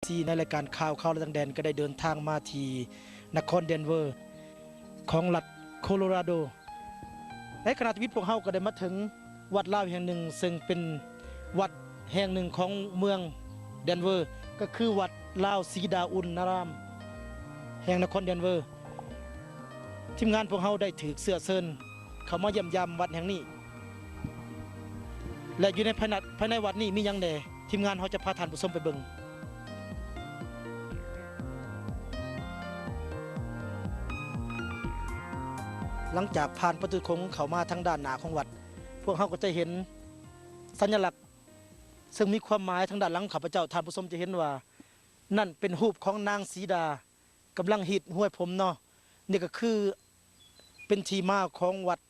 ซีในรายการข่าวและต่างแดนก็ได้เดินทางมาที่นครเดนเวอร์ของรัฐโคโลราโดในขณะที่พวกเขาก็ได้มาถึงวัดลาวแห่งหนึ่งซึ่งเป็นวัดแห่งหนึ่งของเมืองเดนเวอร์ก็คือวัดลาวศรีดาอุณนารามแห่งนครเดนเวอร์ทีมงานพวกเขาได้ถือเสื้อเซินเขามาเยี่ยมยามวัดแห่งนี้และอยู่ในภายในวัดนี้มีอย่างใดทีมงานเขาจะพาท่านผู้ชมไปเบิ่งหลังจากผ่านประตูโค้งเข้ามาทางด้านหน้าของวัดพวกเขาก็จะเห็นสัญลักษณ์ซึ่งมีความหมายทางด้านหลังข้าพเจ้าท่านผู้ชมจะเห็นว่านั่นเป็นรูปของนางสีดากำลังหีดห้วยผมเนาะนี่ก็คือเป็นที่มาของวัด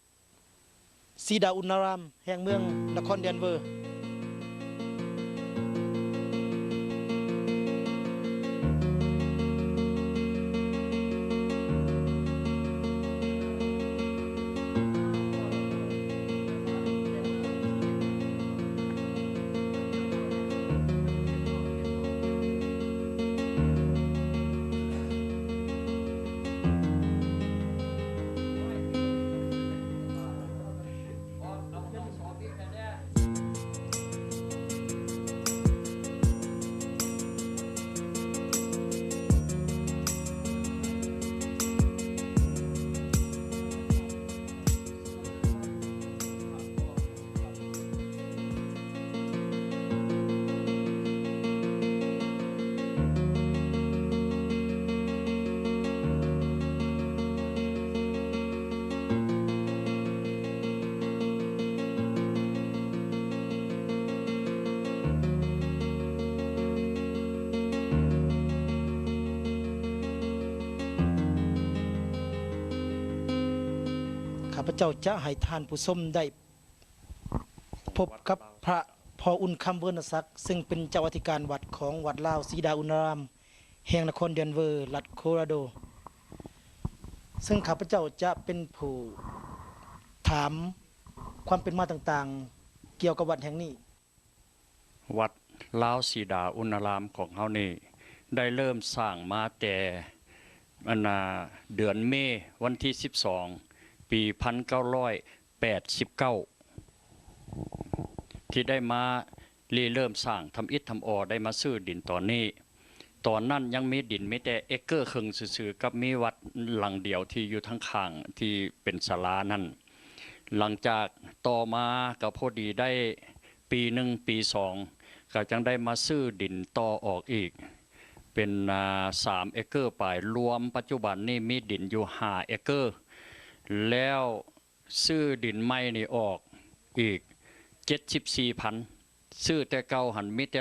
ศรีดาอุณนารามแห่งเมืองนครเดนเวอร์ข้าพเจ้าจะให้ท่านผู้ชมได้พบกับพระพออุ่นคำเวอร์นศักดิ์ซึ่งเป็นเจ้าอธิการวัดของวัดลาวศรีดาอุณนารามแห่งนครเดนเวอร์รัฐโคโลราโดซึ่งข้าพเจ้าจะเป็นผู้ถามความเป็นมาต่างๆเกี่ยวกับวัดแห่งนี้วัดลาวศรีดาอุณนารามของเฮานี่ได้เริ่มสร้างมาแต่เดือนเมษายนวันที่12ปี1989ที่ได้มาเริ่มสร้างทำอิฐทำอได้มาซื้อดินตอนนี้ตอนนั้นยังมีดินไม่แต่เอเกอร์ครึ่งซื่อๆกับมีวัดหลังเดียวที่อยู่ทั้งข้างที่เป็นศาลานั่นหลังจากต่อมาก็พอดีได้ปี1ปี2ก็จังได้มาซื้อดินต่อออกอีกเป็น3 เอเกอร์ไปรวมปัจจุบันนี้มีดินอยู่5 เอเกอร์แล้วซื้อดินไม้นี่ออกอีก74,000ซื้อแต่เก่าหันมีแต่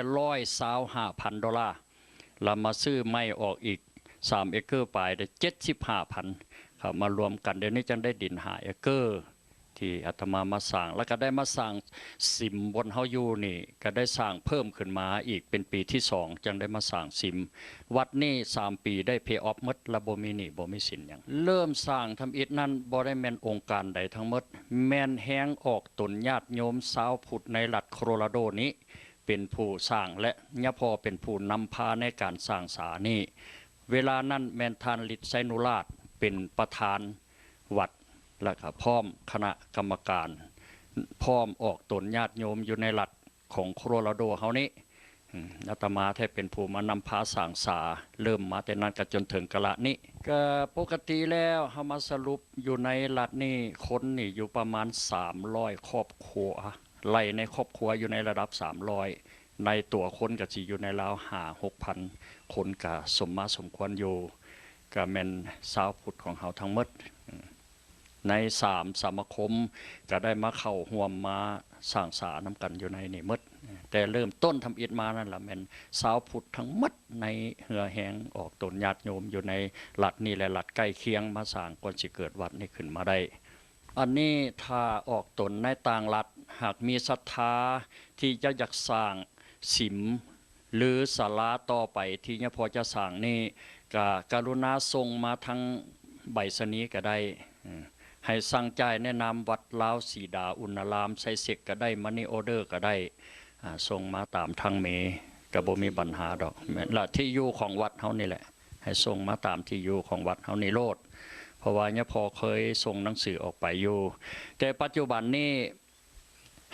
$125,000แล้วมาซื้อไม้ออกอีก3 เอเกอร์ไปได้75,000ครับมารวมกันเดี๋ยวนี้จังได้ดิน5 เอเกอร์ที่อาตมาสร้างแล้วก็ได้มาสร้างสิมบนเฮาอยู่นี่ก็ได้สร้างเพิ่มขึ้นมาอีกเป็นปีที่2จังได้มาสร้างสิมวัดนี้3 ปีได้เพย์ออฟหมดและบ่มีหนี้บ่มีสินหยังเริ่มสร้างทำอิฐนั้นบ่ได้แม่นองค์การใดทั้งหมดแม่นแฮงออกตนญาติโยมชาวพุทธในรัฐโคโลราโดนี้เป็นผู้สร้างและยะพอเป็นผู้นำพาในการสร้างศาลนี้เวลานั้นแม่นทานฤทธิ์ไสนุราชเป็นประธานวัดและก็พร้อมคณะกรรมการพร้อมออกตนญาติโยมอยู่ในรัฐของโคโลราโดเฮานี้อาตมาแท้เป็นผู้มานำพาสร้างศาลเริ่มมาแต่นั้นก็จนถึงกะละนี้ก็ปกติแล้วเฮามาสรุปอยู่ในรัฐนี้คนนี่อยู่ประมาณ300ครอบครัวไล่ในครอบครัวอยู่ในระดับ300ในตัวคนก็สิอยู่ในราว 5-6,000 คนก็สมมาสมควรอยู่ก็แม่นชาวพุทธของเฮาทั้งหมดใน3 สมาคมก็ได้มาเข้าร่วมมาสร้างศาลนำกันอยู่ในนี่หมดแต่เริ่มต้นทำอิฐมานั่นล่ะแม่นชาวพุทธทั้งหมดในเหือแหงออกตนญาติโยมอยู่ในรัฐนี้และรัฐใกล้เคียงมาสร้างก่อนสิเกิดวัดนี้ขึ้นมาได้อันนี้ถ้าออกตนในต่างรัฐหากมีศรัทธาที่จะอยากสร้างสิมหรือศาลาต่อไปที่เนี่ยพอจะสร้างนี่ก็กรุณาส่งมาทางใบสนีก็ได้ให้สั่งจ่ายแนะนำวัดลาวศรีดาอุณนารามใส่เสกก็ได้มันนี่ออเดอร์ก็ได้ส่งมาตามทางเม ก็บ่มีปัญหาดอกและที่อยู่ของวัดเฮานี่แหละให้ส่งมาตามที่อยู่ของวัดเฮานี่โลดเพราะว่าเนี่ยพอเคยส่งหนังสือออกไปอยู่แต่ปัจจุบันนี้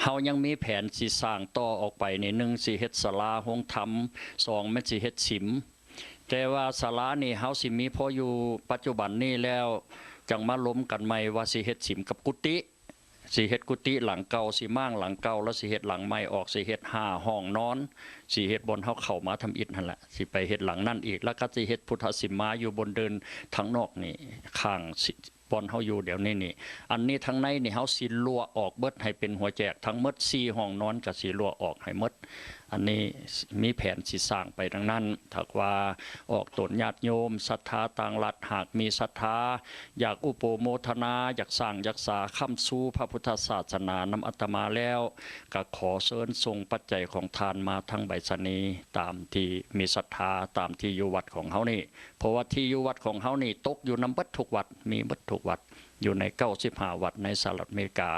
เฮายังมีแผนสิสร้างต่อออกไปนี่1สิเฮ็ดศาลาโรงธรรม2แม่นสิเฮ็ดฉิมแต่ว่าศาลานี่เฮาสิมีพออยู่ปัจจุบันนี้แล้วจังมาล้มกันใหม่ว่าสิเฮ็ดฉิมกับกุฏิสิเฮ็ดกุฏิหลังเก่าสิมั่างหลังเก่าแล้วสิเฮ็ดหลังใหม่ออกสิเฮ็ด5ห้องนอนสิเฮ็ดบนเฮาเข้ามาทำอิฐนั่นแหละสิไปเฮ็ดหลังนั่นอีกแล้วก็สิเฮ็ดพุทธสิมาอยู่บนเดินทางนอกนี่ข้างบอนเฮาอยู่เดี๋ยวนี้นี่อันนี้ทางในนี่เฮาสิลัวออกเบิดให้เป็นหัวแจกทั้งหมด4ห้องนอนก็สิลัวออกให้หมดอันนี้มีแผนสิสร้างไปดังนั้นถ้าว่าออกตนญาติโยมศรัทธาต่างรัฐหากมีศรัทธาอยากอุปโมทนาอยากสร้างรักษาค้ำสู่พระพุทธศาสนานำอาตมาแล้วก็ขอเชิญส่งปัจจัยของทานมาทั้งใบสนีตามที่มีศรัทธาตามที่อยู่วัดของเฮานี่เพราะว่าที่อยู่วัดของเฮานี่ตกอยู่นำเบิดทุกวัดมีเบิดทุกวัดอยู่ใน95วัดในสหรัฐอเมริกา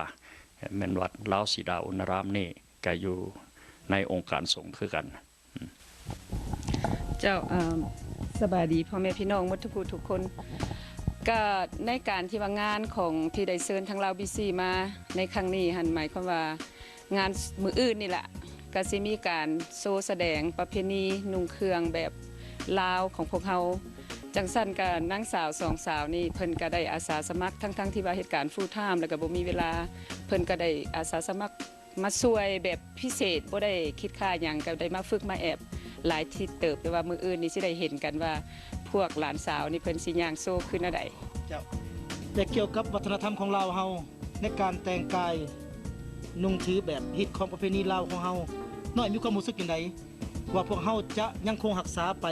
แม่นวัดลาวสีดาอุณรามนี่ก็อยู่ในองค์การสงฆ์คือกันเจ้าสบายดีพ่อแม่พี่น้องหมดทุกคนก็ในการที่ว่างานของที่ได้เชิญทางลาว BC มาในครั้งนี้หันหมายความว่างานมื้ออื่นนี่แหละก็สิมีการโชว์แสดงประเพณีนุ่งเครื่องแบบลาวของพวกเฮาจังซั่นก็นางสาว2สาวนี่เพิ่นก็ได้อาสาสมัครทั้งที่ว่าเหตุการณ์ฟูลไทม์แล้วก็บ่มีเวลาเพิ่นก็ได้อาสาสมัครมาช่วยแบบพิเศษบ่ได้คิดค่าหยังก็ได้มาฝึกมาแอบหลายที่เติบแต่ว่ามื้ออื่นนี่สิได้เห็นกันว่าพวกหลานสาวนี่เพิ่นสิย่างโซ่ขึ้นอันใดเจ้าแต่เกี่ยวกับวัฒนธรรมของลาวเฮาในการแต่งกายนุ่งถือแบบฮิตของประเพณีลาวของเฮาน้อยมีความรู้สึกจังไดว่าพวกเฮาจะยังคงรักษาไป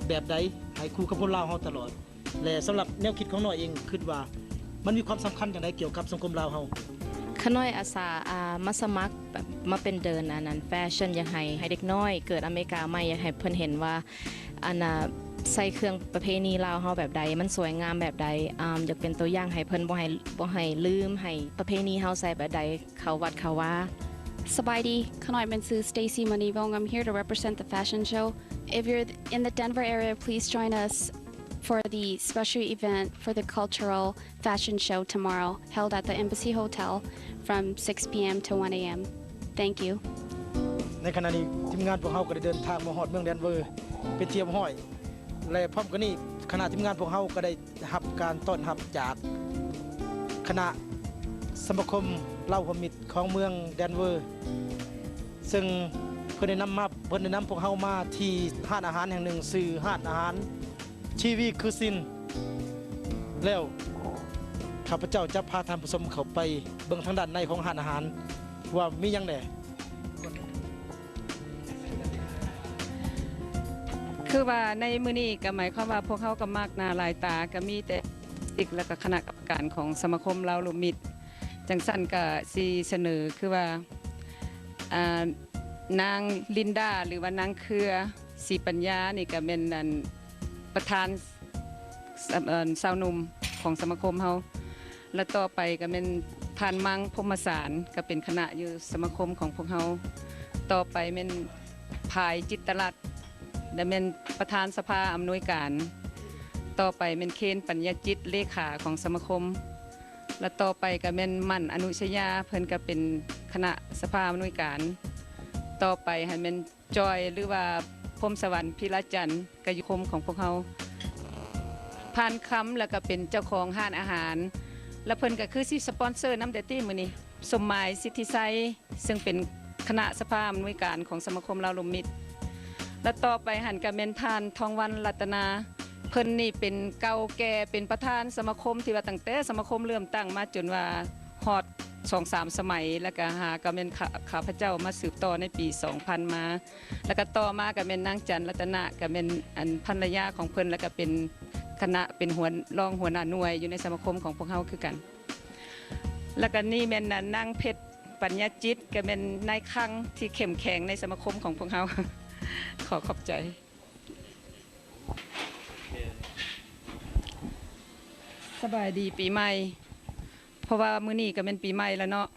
แบบใดให้คู่กับคนลาวเฮาตลอดและสำหรับแนวคิดของน้อยเองคิดว่ามันมีความสำคัญจังไดเกี่ยวกับสังคมลาวเฮาขน้อยอาสามาสมัครแบบมาเป็นเดินอันนั้นแฟชั่นอยากให้เด็กน้อยเกิดอเมริกาใหม่อยากให้เพิ่นเห็นว่าอันใส่เครื่องประเพณีลาวเฮาแบบใดมันสวยงามแบบใดอยากเป็นตัวอย่างให้เพิ่นบ่ให้ลืมให้ประเพณีเฮาใส่แบบใดเขาวัดเขาว่าสบายดีขน้อยเป็นชื่อ Stacy Manivong. I'm here to represent the fashion show. If you're in the Denver area, please join us for the special event for the cultural fashion show tomorrow, held at the Embassy Hotel from 6 p.m. to 1 a.m. Thank you. ในขณะนี้ทีมงานพวกเฮาก็ได้เดินทางมาฮอดเมืองแดนเวอร์ไปเทียมห้อยและพร้อมกันนี้คณะทีมงานพวกเฮาก็ได้รับการต้อนรับจากคณะสมาคมเหล้าพมิตรของเมืองแดนเวอร์ซึ่งเพิ่นได้นำพวกเฮามาที่ร้านอาหารแห่งหนึ่งชื่อร้านอาหารชีวีคือซินแล้วข้าพเจ้าจะพาท่านผู้ชมเข้าไปเบิ่งทางด้านในของร้านอาหารว่ามีหยังแหน่คือว่าในมื้อนี้ก็หมายความว่าพวกเขาก็มากหน้าหลายตาก็มีแต่อีกแล้วก็คณะกรรมการของสมาคมลาวลูมิตรจังซั่นก็สิเสนอคือว่านางลินดาหรือว่านางเครือศรีปัญญานี่ก็เป็นประธานสาวหนุ่มของสมาคมเฮาและต่อไปก็เป็นพานมังพรหมสารก็เป็นคณะอยู่สมาคมของพวกเฮาต่อไปเป็นภายจิตรลักษณ์และเป็นประธานสภาอำนวยการต่อไปเป็นเคนปัญญาจิตเลขาของสมาคมและต่อไปก็เป็นมั่นอนุชยาเพิ่นก็เป็นคณะสภาอำนวยการต่อไปให้เป็นจอยหรือว่าพรมสวรรค์พิรจันทร์กยุคมของพวกเขาพานคำแล้วก็เป็นเจ้าของห้านอาหารและเพิ่นก็คือสิสปอนเซอร์น้ำเดตี้มื้อนี้สมหมายสิทธิไซซึ่งเป็นคณะสภาอำนวยการของสมาคมลาวลูมิตรและต่อไปหันกับเมนทานทองวันรัตนาเพิ่นนี่เป็นเก่าแก่เป็นประธานสมาคมที่ว่าตั้งแต่สมาคมเริ่มตั้งมาจนว่าฮอด2-3 สมัยแล้วก็หาก็เป็นข้าพเจ้ามาสืบต่อในปี 2000 มาแล้วก็ต่อมาก็เป็นนางจันรัตนะก็เป็นอันภรรยาของเพิ่นแล้วก็เป็นคณะเป็นรองหัวหน้าหน่วยอยู่ในสมาคมของพวกเฮาคือกันแล้วก็นี่แม่นนางเพชรปัญญาจิตก็เป็นนายคังที่เข้มแข็งในสมาคมของพวกเฮาขอขอบใจสบายดีปีใหม่เพราะว่ามื้อนี้ก็เป็นปีใหม่แล้วเนาะ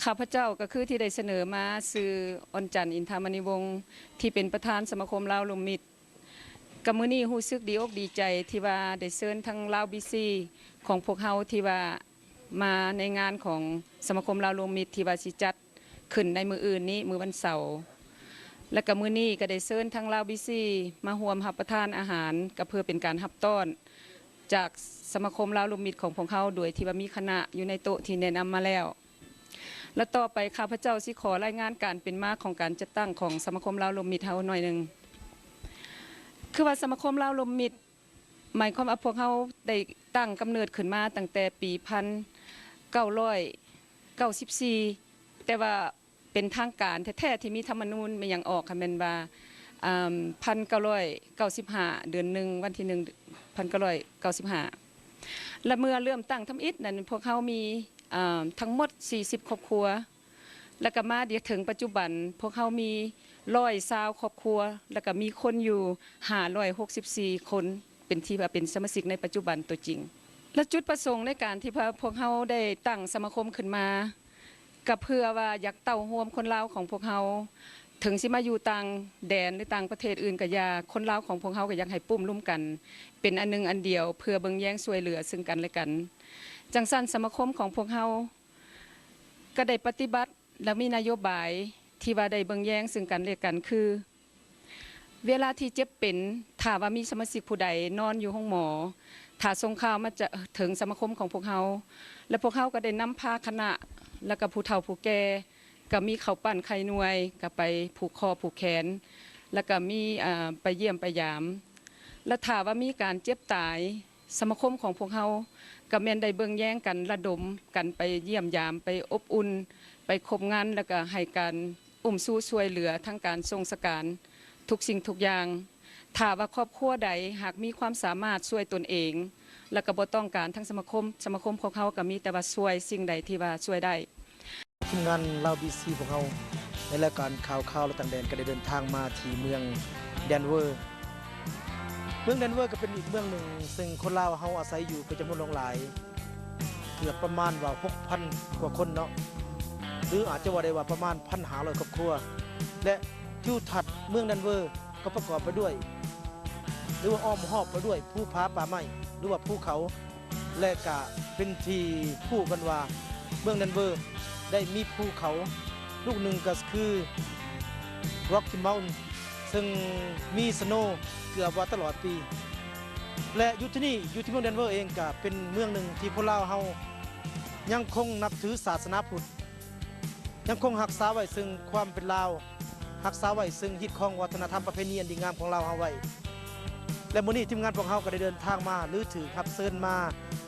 ข้าพเจ้าก็คือที่ได้เสนอมาสื่ออ่อนจันทร์อินทามณีวงศ์ที่เป็นประธานสมาคมลาวลมมิตรกับมื้อนี้รู้สึกดีอกดีใจที่ว่าได้เชิญทั้งลาวบีซีของพวกเฮาที่ว่ามาในงานของสมาคมลาวลมมิตรที่ว่าสิจัดขึ้นในมื้ออื่นนี้มื้อวันเสาร์และก็มื้อนี้ก็ได้เชิญทั้งลาวบีซีมาร่วมรับประทานอาหารก็เพื่อเป็นการรับต้อนจากสมาคมลาวลมมิตรของพวกเฮาโดยที่ว่ามีคณะอยู่ในโต๊ะที่แนะนำมาแล้วและต่อไปข้าพเจ้าสิขอรายงานการเป็นมาของการจัดตั้งของสมาคมลาวลมมิตรเฮาหน่อยหนึ่งคือว่าสมาคมลาวลมมิตรหมายความว่าพวกเฮาได้ตั้งกำเนิดขึ้นมาตั้งแต่ปี1994แต่ว่าเป็นทางการแท้ๆที่มีธรรมนูญมันยังออกค่ะแม่นว่า1995เดือน1วันที่1 1995และเมื่อเริ่มตั้งทำอิฐนั้นพวกเฮามีทั้งหมด40ครอบครัวแล้วก็มาเดี๋ยวถึงปัจจุบันพวกเขามี120ครอบครัวแล้วก็มีคนอยู่564คนเป็นที่ว่าเป็นสมาชิกในปัจจุบันตัวจริงและจุดประสงค์ในการที่พวกเขาได้ตั้งสมาคมขึ้นมาก็เพื่อว่าอยากเต้าห่วมคนลาวของพวกเขาถึงสิมาอยู่ต่างแดนหรือต่างประเทศอื่นก็อย่าคนลาวของพวกเขาก็อยากให้ปุ้มร่วมกันเป็นอันนึงอันเดียวเพื่อเบิ่งแย่งช่วยเหลือซึ่งกันและกันจังสั้นสมาคมของพวกเขาก็ได้ปฏิบัติและมีนโยบายที่ว่าได้เบิ่งแย่งซึ่งกันและกันคือเวลาที่เจ็บเป็นถ้าว่ามีสมาชิกผู้ใดนอนอยู่ห้องหมอถ้าส่งข่าวมาจะถึงสมาคมของพวกเขาและพวกเขาก็ได้นำพาคณะแล้วก็ผู้เฒ่าผู้แก่ก็มีข้าวปั้นไข่หน่วยก็ไปผูกคอผูกแขนแล้วก็มีไปเยี่ยมไปยามและถ้าว่ามีการเจ็บตายสมาคมของพวกเขาก็แม่นได้เบิ่งแย่งกันระดมกันไปเยี่ยมยามไปอบอุ่นไปคบงานแล้วก็ให้การสู้ช่วยเหลือทั้งการทรงสการทุกสิ่งทุกอย่างถ้าว่าครอบครัวใดหากมีความสามารถช่วยตนเองแล้วก็บ่ต้องการทั้งสมาคมของเขาก็มีแต่ว่าช่วยสิ่งใดที่ว่าช่วยได้ทีมงานลาวบีซีของเราในรายการข่าวและต่างแดนก็ได้เดินทางมาที่เมืองเดนเวอร์ก็เป็นอีกเมืองหนึ่งซึ่งคนลาวเฮาอาศัยอยู่เป็นจำนวนหลายเกือบประมาณว่า 6,000 กว่าคนเนาะหรืออาจจะว่าได้ว่าประมาณ 1,500 ครอบครัวและทิวทัศน์เมืองเดนเวอร์ก็ประกอบไปด้วยหรือว่าอ้อมหอบไปด้วยภูผาป่าไม้หรือว่าภูเขาและก็เป็นที่คู่กันว่าเมืองเดนเวอร์ได้มีภูเขาลูกหนึ่งก็คือ Rocky Mountain ซึ่งมีสโนว์เกือบว่าตลอดปีและอยู่ที่เมืองเดนเวอร์เองก็เป็นเมืองหนึ่งที่คนลาวเฮายังคงนับถือศาสนาพุทธยังคงรักษาไว้ซึ่งความเป็นลาวรักษาไว้ซึ่งฮิตของวัฒนธรรมประเพณีอันดีงามของลาวเฮาไว้และมื้อนี้ทีมงานของเฮาก็ได้เดินทางมาหรือถือรับเชิญมา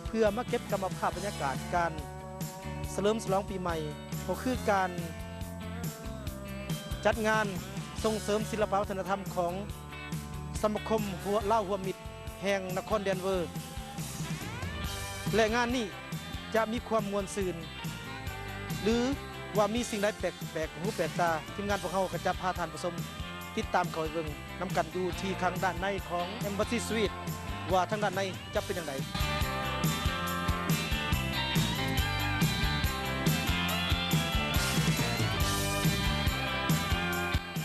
เพื่อมาเก็บกรรมภาพบรรยากาศการเฉลิมฉลองปีใหม่ก็คือการจัดงานส่งเสริมศิลปวัฒนธรรมของสมาคมลาวหัวมิตรแห่งนครเดนเวอร์และงานนี้จะมีความมวลซื่นหรือว่ามีสิ่งใดแปลกหูแปลกตาทีมงานพวกเขาก็จะพาท่านผู้ชมติดตามเขาเบิ่งนํกันดูที่ทางด้านในของ Embassy Suite ว่าทางด้านในจะเป็นอย่างไร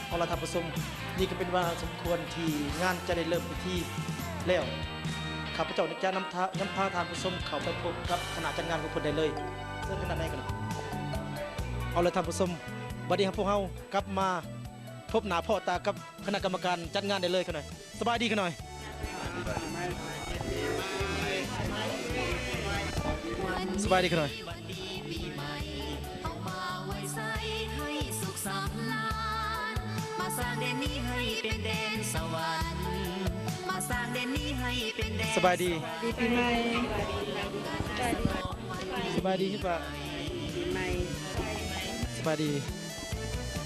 เอาล่ะท่านผู้ชมนี่ก็เป็นเวลาสมควรที่งานจะได้เริ่มพิธีแล้วข้าพเจ้าจะนำพาท่านผู้ชมเข้าไปพบกับคณะจัดงานของเพิ่นได้เลยเชิญคณะในกันเอาเลยท่านผู้ชมบัดนี้ครับพวกเฮากลับมาพบหน้าพ่อตากับคณะกรรมการจัดงานได้เลยกันหน่อยสบายดีกันหน่อยสบายดีกันหน่อยมาสร้างแดนนี้ให้เป็นแดนสวรรค์มาสร้างแดนนี้ให้เป็นแดนสบายดีปีใหม่สบายดีที่ป่ะปีใหม่สบายดี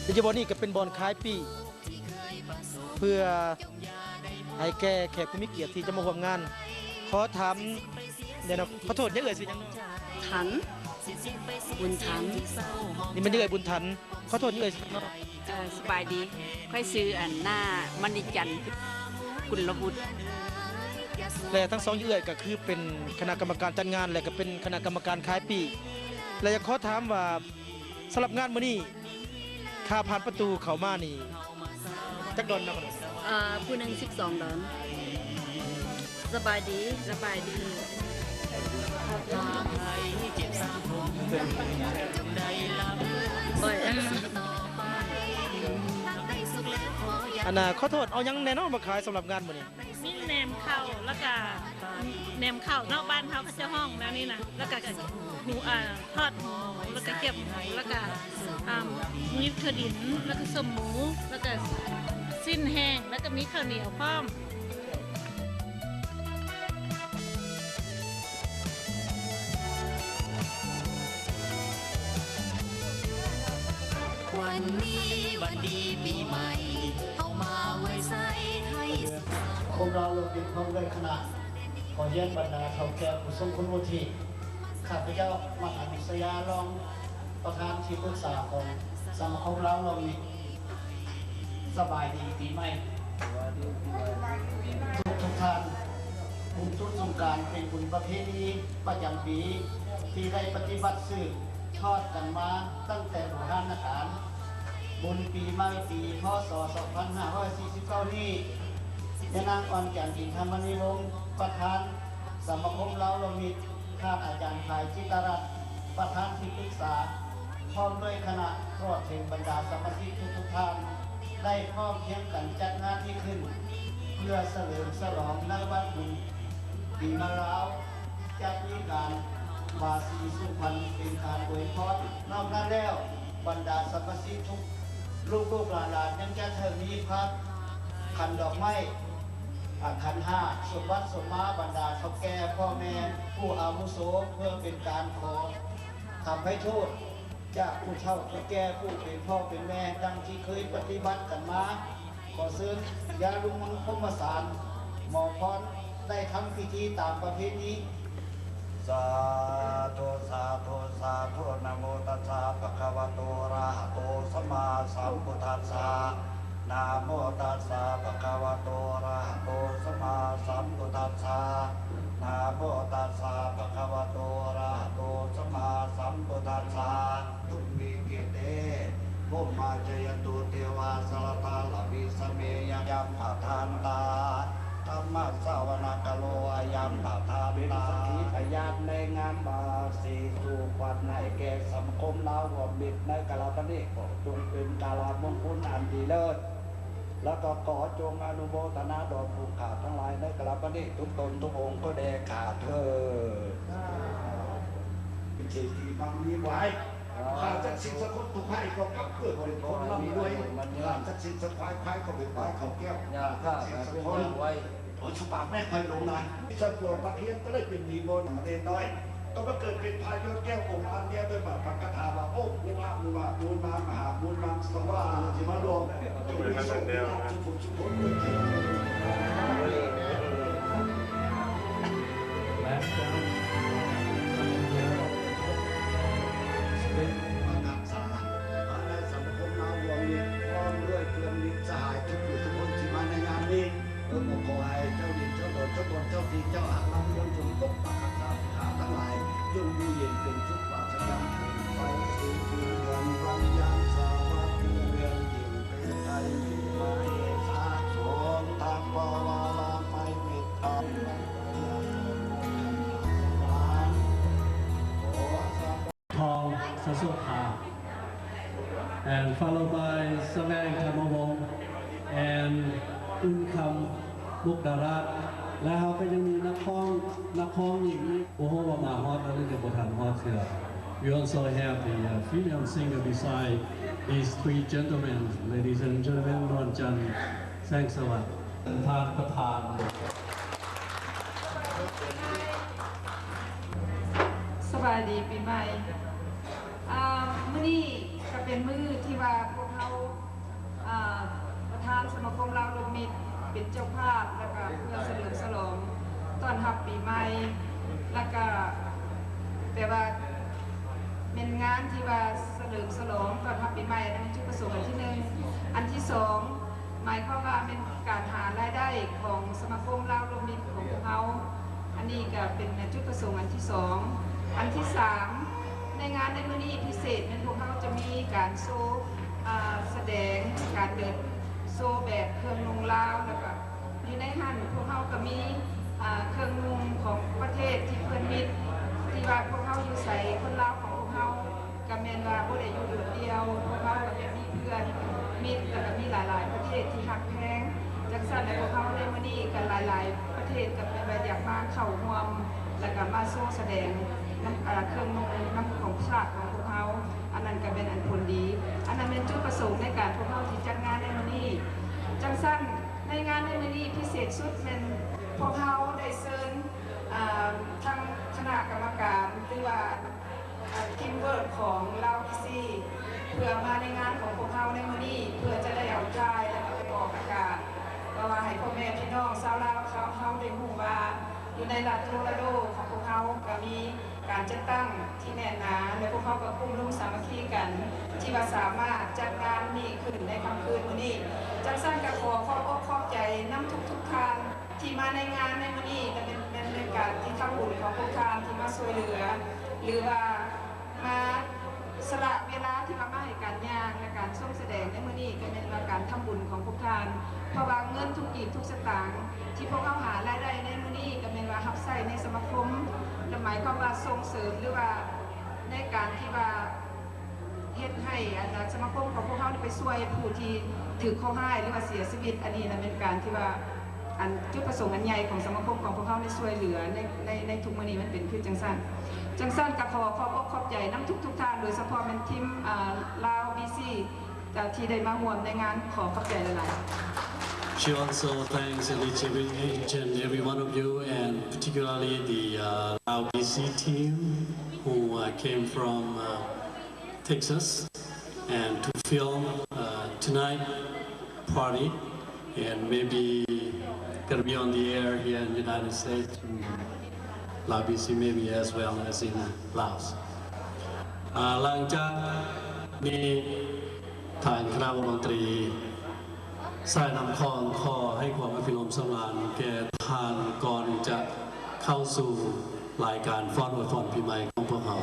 เดี๋ยวจะบอกนี่ก็เป็นบอลคล้ายปีเพื่อให้แก่แขกผู้มีเกียรติที่จะมาร่วมงานขอถามเดี๋ยวนะขอโทษเนี่ยสิยังทันบุญทันนี่มันเนี่ยบุญทันขอโทษเนี่ยสบายดีค่อยซื้ออันหน้ามณีจันทร์กุลบุตรและทั้งสองเอื้อยก็คือเป็นคณะกรรมการจัดงานและก็เป็นคณะกรรมการคล้ายปีและอยากขอถามว่า สำหรับงานมื้อนี้ค่าผ่านประตูเข้ามานี่จักดอนนะ ผู้หนึง12ดอนสบายดีสบายดี อันน่ะขอโทษเอายังแน่นอนมาขายสำหรับงานมื้อนี้ มีแหนมข้าวแล้วก็แหนมข้าวนอกบ้านเขาเขาจะห้องแล้วนี่นะแล้วก็หมูทอดหมูแล้วก็เก็บหมูแล้วก็มีถั่วดินแล้วก็ส้มหมูแล้วก็สิ้นแห้งแล้วก็มีข้าวเหนียวพร้อม วันนี้วันดีปีใหม่เอามาไว้ใส่ให้ พวกเราลงดินพร้อมด้วยคณะขอเยี่ยมบรรดาเฒ่าแก่ผู้ทรงคุณวุฒิข้าพเจ้ามหาวิทยารองประธานที่ปรึกษาของสมาคมเราเรามีสบายดีปีใหม่ทุกท่านบุญทุกสงกรานต์เป็นบุญประเพณีประจำปีที่ได้ปฏิบัติสืบทอดกันมาตั้งแต่โบราณกาลบุญปีใหม่ปีพ.ศ. 2549 นี้ยานางอ่อนแก่นอินทรมณีวงศ์ประธานสมาคมเราเรามีท่านอาจารย์ภายจิตรรัตน์ประธานที่ปรึกษาพร้อมด้วยคณะตลอดถึงบรรดาสมาชิกทุกท่านได้พร้อมเพียงกันจัดงานนี้ขึ้น เพื่อเฉลิมฉลองในวันบุญปีมะราวจัดมีการวาสีสุพรรณเป็นการอวยพรนอกนั้นแล้วบรรดาสมาชิกทุกลูกหลานยังจะเทิดมีพัดขันดอกไม้ขันห้าสมบัติสมมาบรรดาเฒ่าแก่พ่อแม่ผู้อาวุโสเพื่อเป็นการขอทำให้โทษจากผู้เฒ่าผู้แก่ผู้เป็นพ่อเป็นแม่ดังที่เคยปฏิบัติกันมาขอเชิญยาลุงมังคมสารหมอพรได้ทำพิธีตามประเพณีสาธุสาธุสาธุนะโมตัสสะภะคะวะโตอะระหะโตสัมมาสัมพุทธัสสะนะโมตัสสะภะคะวะโตอะระหะโตสัมมาสัมพุทธัสสะนะโมตัสสะภะคะวะโตอะระหะโตสัมมาสัมพุทธัสสะทุมิกิเตภูมิมาจยตุเทวาสลตาลวิสเมยัมหะทานตาธรรมะสาวนากโลอายัมหะทานตาเป็นสักขีพยานในงานบาสีสู่ควันให้แก่สังคมเรารวมมิตรในกาลปณิขอจงเป็นกาลมงคลอันดีเลิศแล้วก็ขอจงอนุโมทนาดอกผู้ขาทั้งหลายในกาลปณิทุกตนทุกองค์ก็แด่ขาเธอเป็นเจดีย์บางมีไว้ข้าจักสิ่งสกุลทุกให้ก็กับเกิดเป็นคนร่ำรวยข้าจักสิ่งสควายควายก็เป็นควายเขาแก้วข้าเป็นคนรวยโอ้ยฉบับแม่เคยลงนานสัตว์ตัวปลาเทียนก็ได้เป็นดีบนเด่นน้อยก็มาเกิดเป็นพายศแก้วองค์อันเดียวด้วยแบบพระคาถาว่าโอ้บุญมาบุญมาบุญมามหาบุญมาสวัสดิ์ที่มารวมจงมีสุขมีลาภสุขสุขผลด้วยเถิดประกาศสาในสังคมเรารวมมิตรพร้อมด้วยเพื่อนมิตรสหายทุกผู้ทุกคนที่มาในงานนี้ขอให้เจ้าดินเจ้าโดดเจ้าบนเจ้าทีเจ้าอาลังยนจงปกปักรักษาขาทั้งหลายจงอยู่เย็นเป็นสุขปราศจากไฟสีเดือนวันยามสวัสดิ์เรือนยิ่งเป็นไทยที่มาเอสาสงทางปวาลาไปมิตรธรรมPaul Sasukha, and followed by Savang Kamawong and Unkam Mukdarat แล้วเขาก็ยังมีนักร้องหญิงโอ้โหว่ามาฮอตแล้วนี่เดี๋ยวบทานฮอตเสือ We also have the female singer beside these three gentlemen. Ladies and gentlemen, นวลจันทร์แสงสวัสดิ์ประธาน สบายดีปีใหม่มื้อนี้ก็เป็นมื้อที่ว่าพวกเราประธานสมาคมเราลมมิตรเป็นเจ้าภาพแล้วก็เพื่อเฉลิมฉลองต้อนรับปีใหม่แล้วก็แปลว่าเป็นงานที่ว่าเฉลิมฉลองต้อนรับปีใหม่อันนี้จุดประสงค์อันที่หนึ่งอันที่สองหมายความว่าเป็นการหารายได้ของสมาคมเราลมมิตรของพวกเราอันนี้ก็เป็นจุดประสงค์อันที่สองอันที่สาม ในงานในมื้อนี้พิเศษเป็นพวกเขาจะมีการโชว์แสดงการเดินโชว์แบบเครื่องนุ่งลาวแล้วก็อยู่ในหันพวกเขาก็มีเครื่องนุ่งของประเทศที่เพื่อนมิตรที่ว่าพวกเขาอยู่ใส่คนลาวของพวกเขาก็แม่นว่าบ่ได้อยู่โดดเดียวพวกเขาก็จะมีเพื่อนมิตรแล้วก็มีหลายๆประเทศที่ฮักแพงจังซั่นในพวกเขาในมื้อนี้กันหลายๆประเทศก็เป็นว่าอยากมาเข้าร่วมแล้วก็มาโชว์แสดงเครื่องนุ่งน้ำของชาติของพวกเขาอันนั้นก็เป็นอันผลดีอันนั้นเป็นจุดประสงค์ในการพวกเขาที่จัดงานในมื้อนี้จังซั่นในงานในมื้อนี้พิเศษสุดเป็นพวกเขาได้เชิญทางคณะกรรมการหรือว่าทีมเวิร์กของเราพีซีเพื่อมาในงานของพวกเขาในมื้อนี้เพื่อจะได้เอาจ่ายและเอาไปออกอากาศว่าให้พ่อแม่พี่น้องชาวลาวเขาได้รู้ว่าอยู่ในรัฐโคโลราโดของพวกเขาก็มีการจัดตั้งที่แน่นหนาและพวกเขาก็คุ้มร่วมสามัคคีกันที่ว่าสามารถจัดงานนี้ขึ้นในค่ำคืนมื้อนี้จังซั่นก็ขอบอกขอบใจนำทุกท่านที่มาในงานในมื้อนี้และเป็นการที่ทำบุญของพวกท่านที่มาช่วยเหลือหรือว่ามาสละเวลาที่มาให้การย่างและการส่งแสดงในมื้อนี้ก็เป็นการทำบุญของพวกท่านเพราะว่าเงินทุกกีบทุกสตางค์ที่พวกเขาหารายได้ในมื้อนี้ก็เป็นว่ารับใช้ในสมาคมและหมายความว่าส่งเสริมหรือว่าในการที่ว่าเฮ็ดให้สมาคมของพวกเขาไปช่วยผู้ที่ถือข้อห้ายหรือว่าเสียชีวิตอันนี้นะเป็นการที่ว่าจุดประสงค์อันใหญ่ของสมาคมของพวกเขาในช่วยเหลือในทุกมื้อนี้มันเป็นคือจังซั่นก็ขอบขอบใจน้ำทุกท่านโดยเฉพาะเป็นทีมลาวบีซีที่ได้มาร่วมในงานขอขอบใจหลายๆ She also thanks each and every one of you, and particularly the LBC team who came from Texas and to film tonight party, and maybe gonna be on the air here in the United States, LBC maybe as well as in Laos. หลังจากนี้ทางคณะวงดนตรีสายนำคอนขอให้ความอภิรมย์สำราญแก่ทานก่อนจะเข้าสู่รายการฟ้อนอวยพรปีใหม่ของพวกเรา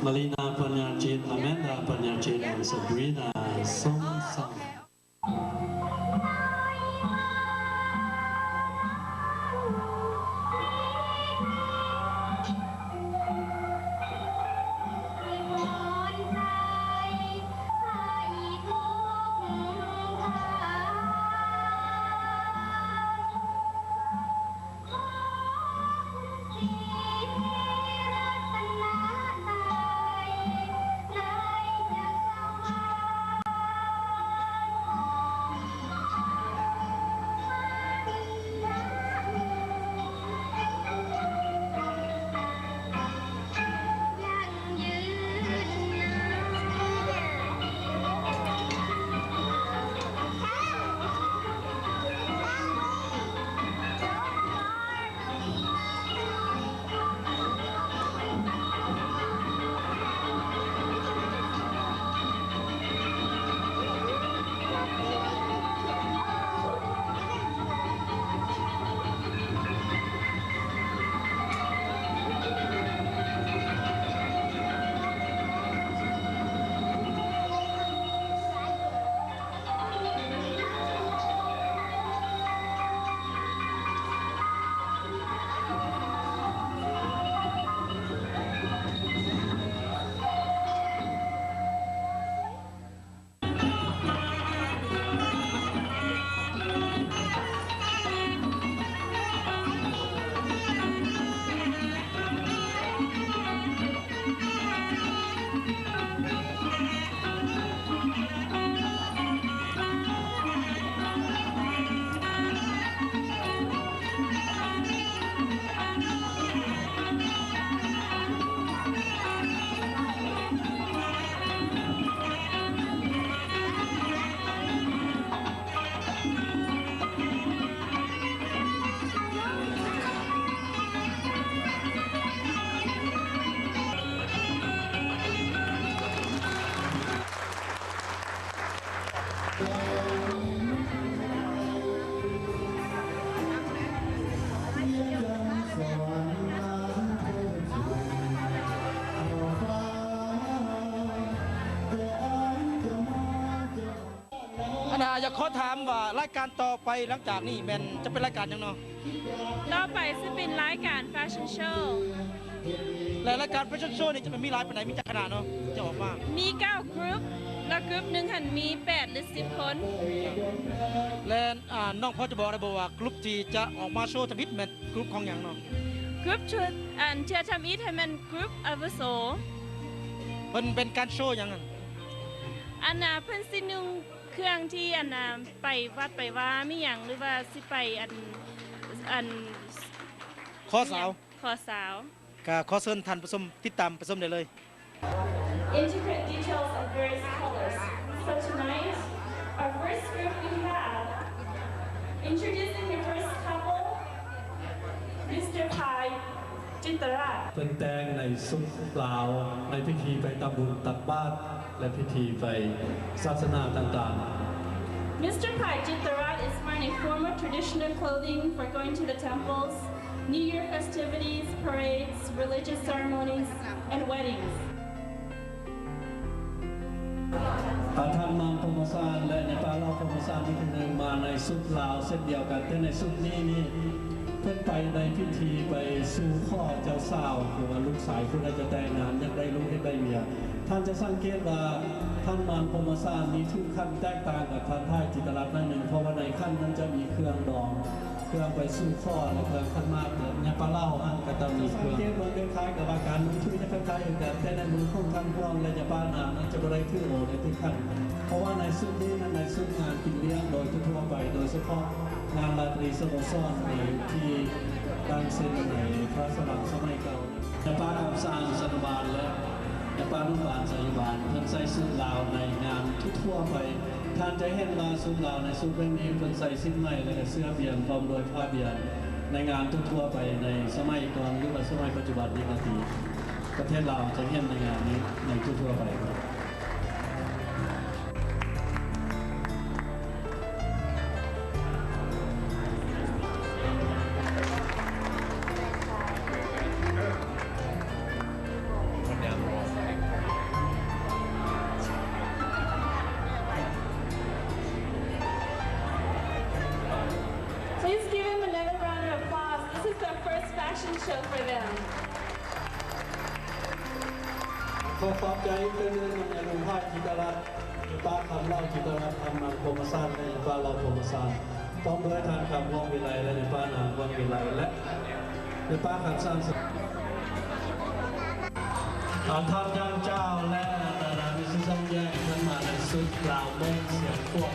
Marina Panyarjit, Amanda Panyarjit, and Sabrina Song Song. ข น่ะอยากขอถามว่ารายการต่อไปหลังจากนี้แม่นจะเป็นรายการหยังเนาะ ต่อไปสิเป็นรายการ Fashion Show และรายการ Fashion Show นี่จะมีหลายปานใดมีจักขนาดเนาะจะออกมา มี9กรุ๊ปแล้วกรุ๊ปนึงหั่นมี8หรือ10คนและน้องพอจะบอกได้บ่ว่ากรุ๊ปที่จะออกมาโชว์ทำอิฐแม่นกรุ๊ปของหยังเนาะ กรุ๊ปชุดเชื่อทำอิฐให้มันกรุ๊ปอาวุโสเพิ่นเป็นการโชว์หยังนั่นเพิ่นสินุ่งเครื่องที่ไปวัดไปว่ามีหยังหรือว่าสิไปขอสาวก็ขอเชิญท่านผู้ชมติดตามไปชมได้เลย Intricate details of various colors. So tonight, our first group we have introducing the first couple, Mr. Pai Chitara. เป็นแต่งในสุดลาวในพิธีไปทำบุญตักบาตรและพิธีไปศาสนาต่างๆ Mr. Pai Chitara is wearing formal traditional clothing for going to the temples, New Year festivities, parades, religious ceremonies, and weddings. ท่านมังพมสารและในปาลาวพมสารที่นึงมาในสุดลาวเช่นเดียวกันแต่ในสุดนี้นี่เพิ่นไปในพิธีไปสู่ข้อเจ้าสาวคือว่าลูกสายผู้ใดจะแต่งงานอยากได้ลูกให้ได้เมียท่านจะสังเกตว่าท่านมังพมสารนี้ทุกขั้นแตกต่างกับท่านท้ายจิตรรัตน์นั่นนึงเพราะว่าในขั้นนั้นจะมีเครื่องดองเครื่องไปสู่ข้อและเครื่องขันมากแบบในปาลาวก็ต้องมีเครื่องสังเกตว่าคล้ายๆกับอาการนุ่งชุยคล้ายๆกันแต่ในมือของท่านพร้อมและจะบ้านนั้นจะบ่ได้ถือโอในทุกขั้นเพราะว่าในสุดนี้นั้นในสุดงานกินเลี้ยงโดยทั่วไปโดยเฉพาะงานราตรีสโมสรในที่ตั้งเส้นในพระสลังสมัยเก่าจะป้าอาสร้างสนบาลและจะป้านุ่มบานสายบานเพิ่นใส่สุดลาวในงานทั่วไปท่านจะเห็นว่าสุดลาวในสุดเรื่องนี้เพิ่นใส่สิ้นไหมและเสื้อเบียนพร้อมโดยผ้าเบียนในงานทั่วไปในสมัยก่อนหรือว่าสมัยปัจจุบันนี้ก็คือประเทศลาวจะเห็นในงานนี้ในทั่วไปPlease give him another round of applause. This is the first fashion show for them. ขอขอบใจเป็นเรื่องในหลวงพ่อจิตรรัตน์ป้าคำเล่าจิตรรัตน์ทำมาพรมสารในป้าเราพรมสารพร้อมด้วยทานคำว่องวิไลและในป้านางว่องวิไลและในป้าคำสร้างสรรค์ท่านย่างเจ้าและดารามิสซัมแยกท่านมาในสุดลาวมงเสียงพวก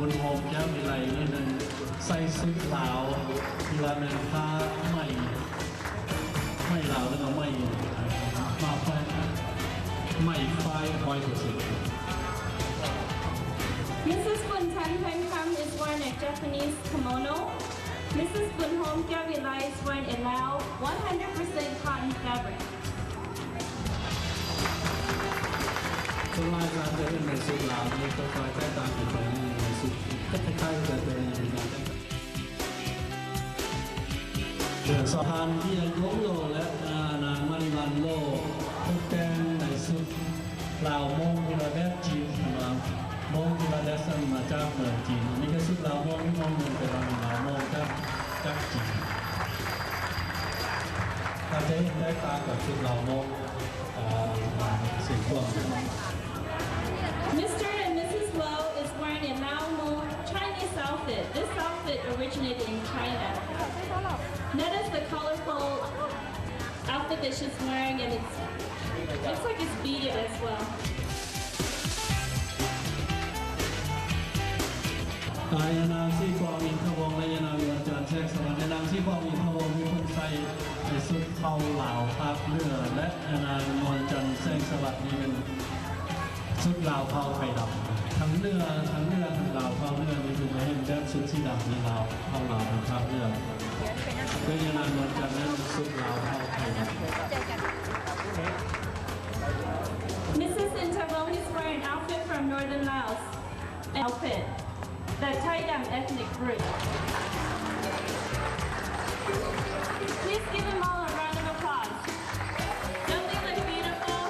บุญโฮมแก้ววิไลนี่นึงใส่สุดลาวทีละนึงผ้าไม่ลาวแล้วก็ไม่มาไฟไม่ไฟ100% Mrs. Bun Tan Pen Kam is wearing a Japanese kimono. Mrs. Bun Hom Kyawilai is wearing a Lao 100% cotton fabric. ส่วนรายการจะเป็นในสุดลาวนี่ก็คอยแตกต่างกันไปในสุดก็คล้ายๆกันเป็นในงานเดือนสะพานที่ยงโลและนางมาริวันโลทุกแกงในสุดลาวมงกุลาเดสจีนมามงกุลาเดสมาจากเมืองจีนนี่ก็สุดลาวมงที่มองเมืองเป็นลาวมงจากจีนถ้าจะเห็นได้ตามกับสุดลาวมงสิ่งพวกMr. and Mrs. Low is wearing a Lao Mong Chinese outfit. This outfit originated in China. Notice the colorful outfit that she's wearing, and it looks like it's beaded as well. ยานางที่กองอินทวงและยานางยวนจันทร์แทรกสวรรค์ยานางที่กองอินทวงมีคนใส่ในสุดเทาเหลาพักเลือและยานางยวนจันทร์แทรกสวรรค์นี่เป็นสุดลาวเผาไข่ดำทั้งเนื้อทั้งลาวเผาเนื้อมีเป็นเห็นแบบสุดสีดำในลาวเผาลาวพักเนื้อโดยยานางยวนจันทร์นั้นสุดลาวเผาไข่ดำ Mrs. Intavong is wearing an outfit from Northern Laos, an outfit, the Thai Dam ethnic group. Please give them all a round of applause. Don't they look beautiful?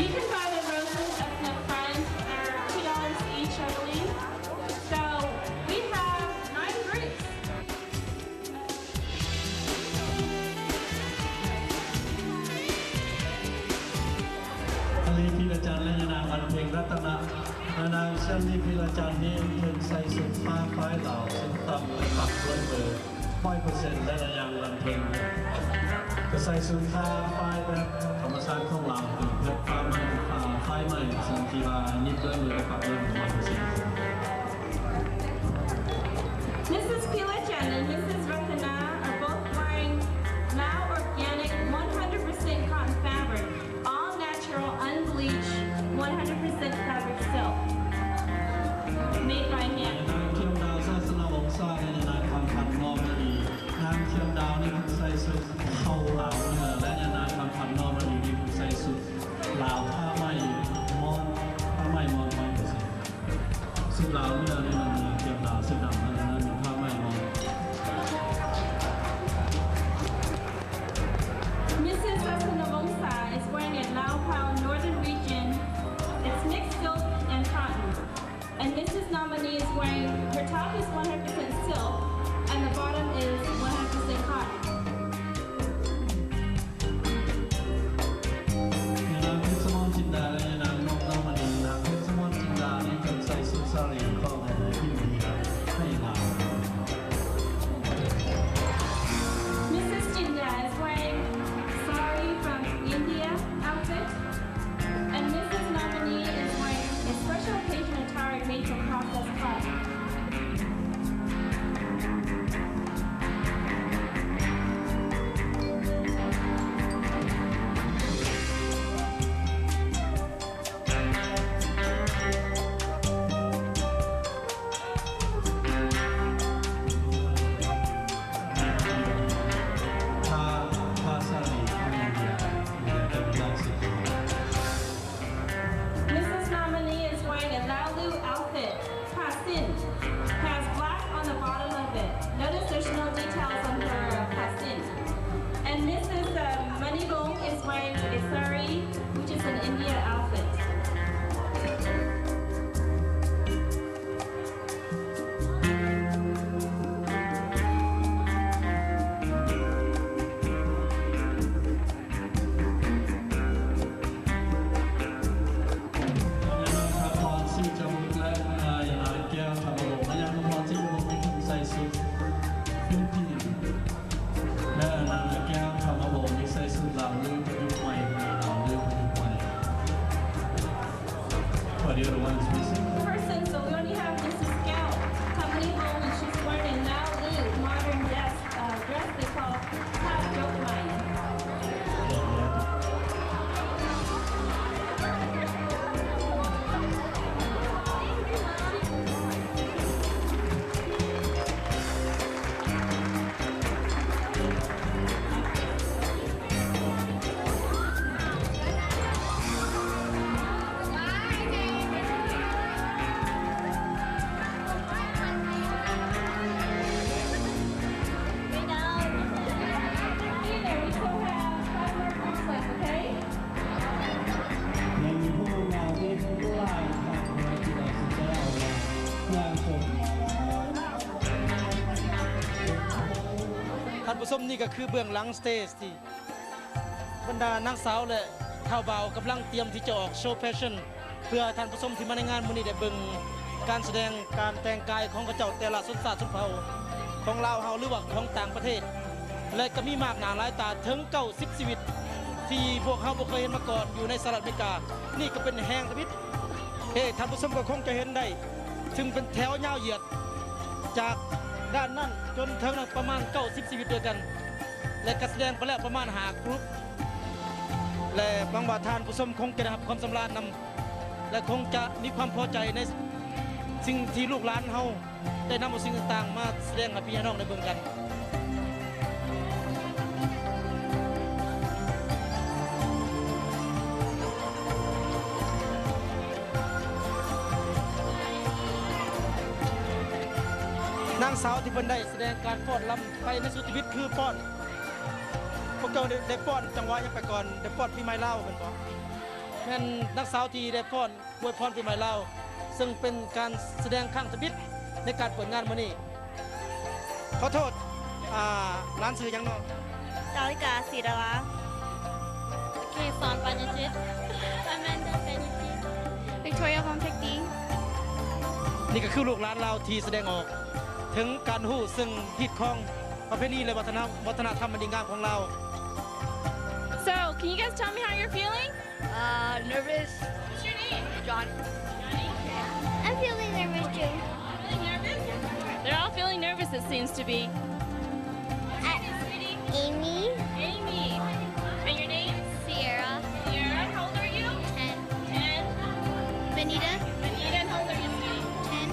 You can buy the roses up in the front. They're $2 each, I believe. So we have 9 groups. ลีพิรจันทร์และนางอันเพ็งรัตนะนางเชลีพิรจันทร์นี่เพิ่นใส่สุดฟ้าคล้ายเหล่าสุดต่ำและปักด้วยเบอร์ 100% และนางอันเพ็งก็ใส่สุดฟ้าคล้ายแบบธรรมชาติของเราคือแบบฟ้าใหม่ไฟใหม่สังกีฬานิดด้วยเบอร์ปักด้วย 100% Mrs. Pilachan and Mrs. Ratana are both wearing Lao organic 100% cotton fabric, all natural, unbleached, 100% fabric silk, made by hand. นางเทียมดาวศาสนาวงศาและนางความพันนอมดีนางเทียมดาวนี่ใส่สุดเข้าหลาวเนื้อและนางความพันนอมดีนี่ใส่สุดลาวผ้าไหมมอนผ้าไหมมอน 100% สุดลาวเนื้อนี่มันเทียมดาวสุดดำนั่นเป็นผ้าไหมมอน Mrs. Sasanavongsa is wearing a Lao Pao Northern region. It's mixed silk and cotton. And Mrs. Nominee is wearing, her top is 100% silk, and the bottom is 100% cotton. นางเพชรสมรจินดาและนางนกน้ำมณีนางเพชรสมรจินดานี่เป็นใส่สุดสารีของที่ดีให้ลาว Mrs. Jinda is wearing sari from India outfit, and Mrs. Nominee is wearing a special occasion attire made from processed cotton. ผ้าสารีของอินเดียเป็นลายสี Mrs. Nominee is wearing a Laulu outfit, pasin, has black on the bottom of it. Notice there's no details on her pasin. And Mrs. Manibong is wearing a sari, which is an India outfit. What the other ones missing? Person, so we only have Mrs. Scout, company home, and she's wearing a Laulu modern dress they call Half Joke Line.ท่านผู้ชมนี่ก็คือเบื้องหลังสเตจที่บรรดานางสาวและเฒ่าบ่าวกำลังเตรียมที่จะออกโชว์แฟชั่นเพื่อท่านผู้ชมที่มาในงานมื้อนี้ได้เบิ่งการแสดงการแต่งกายของกระเจ้าแต่ละชนชาติชนเผ่าของลาวเฮาหรือว่าของต่างประเทศและก็มีมากหน้าหลายตาถึง90ชีวิตที่พวกเฮาบ่เคยเห็นมาก่อนอยู่ในสหรัฐอเมริกานี่ก็เป็นแห่งทวิตท่านผู้ชมก็คงจะเห็นได้ถึงเป็นแถวยาวเหยียดจากด้านนั้นจนถึงประมาณ90ชีวิตด้วยกันและก็แสดงไปแล้วประมาณ5กรุ๊ปและบางว่าท่านผู้ชมคงจะได้รับความสำราญนำ และคงจะมีความพอใจในสิ่งที่ลูกหลานเฮาได้นำเอาสิ่งต่างๆมาแสดงให้พี่น้องได้เบิ่งกันนางสาวที่เพิ่นได้แสดงการฟ้อนรำไปในสุดชีวิตคือฟ้อนพวกเจ้าได้ฟ้อนจังหวะยังไปก่อนได้ฟ้อนปีใหม่ลาวเพิ่นบ่แม่นนางสาวที่ได้ฟ้อนอวยพรปีใหม่ลาวซึ่งเป็นการแสดงครั้งชีวิตในการเปิดงานมื้อนี้ขอโทษร้านชื่อหยังเนาะดาริกาศรีดาราเกษรปัญญจิตอแมนดาเบนิจิ Victoria von Pickney นี่ก็คือลูกหลานเราที่แสดงออกถึงการฮู้ซึ่งฮิตของประเพณีและวัฒนธรรมอันดีงามของเรา So, can you guys tell me how you're feeling? nervous. What's your name? John. I'm feeling nervous too. Feeling nervous? They're all feeling nervous, it seems to be. Amy. Amy. And your name? Sierra. Sierra. How old are you? 10. 10. Benita. Benita, and how old are you, sweetie? 10.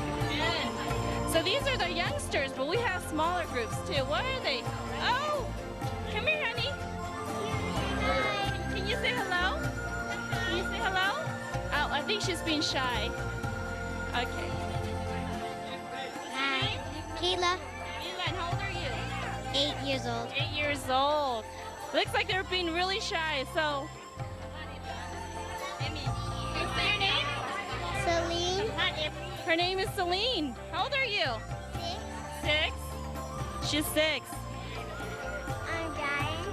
10. So these are the youngsters, but we have smaller groups too. What are they? Oh! Come here, honey. Hi. Can you say hello? Can you say hello? Oh, I think she's being shy. Okay. Hi. Kayla. Kayla, and how old are you? 8 years old. 8 years old. Looks like they're being really shy, so... Amy, can you say your name? Celine. Her name is Celine. How old are you? 6. She's 6. I'm Brian.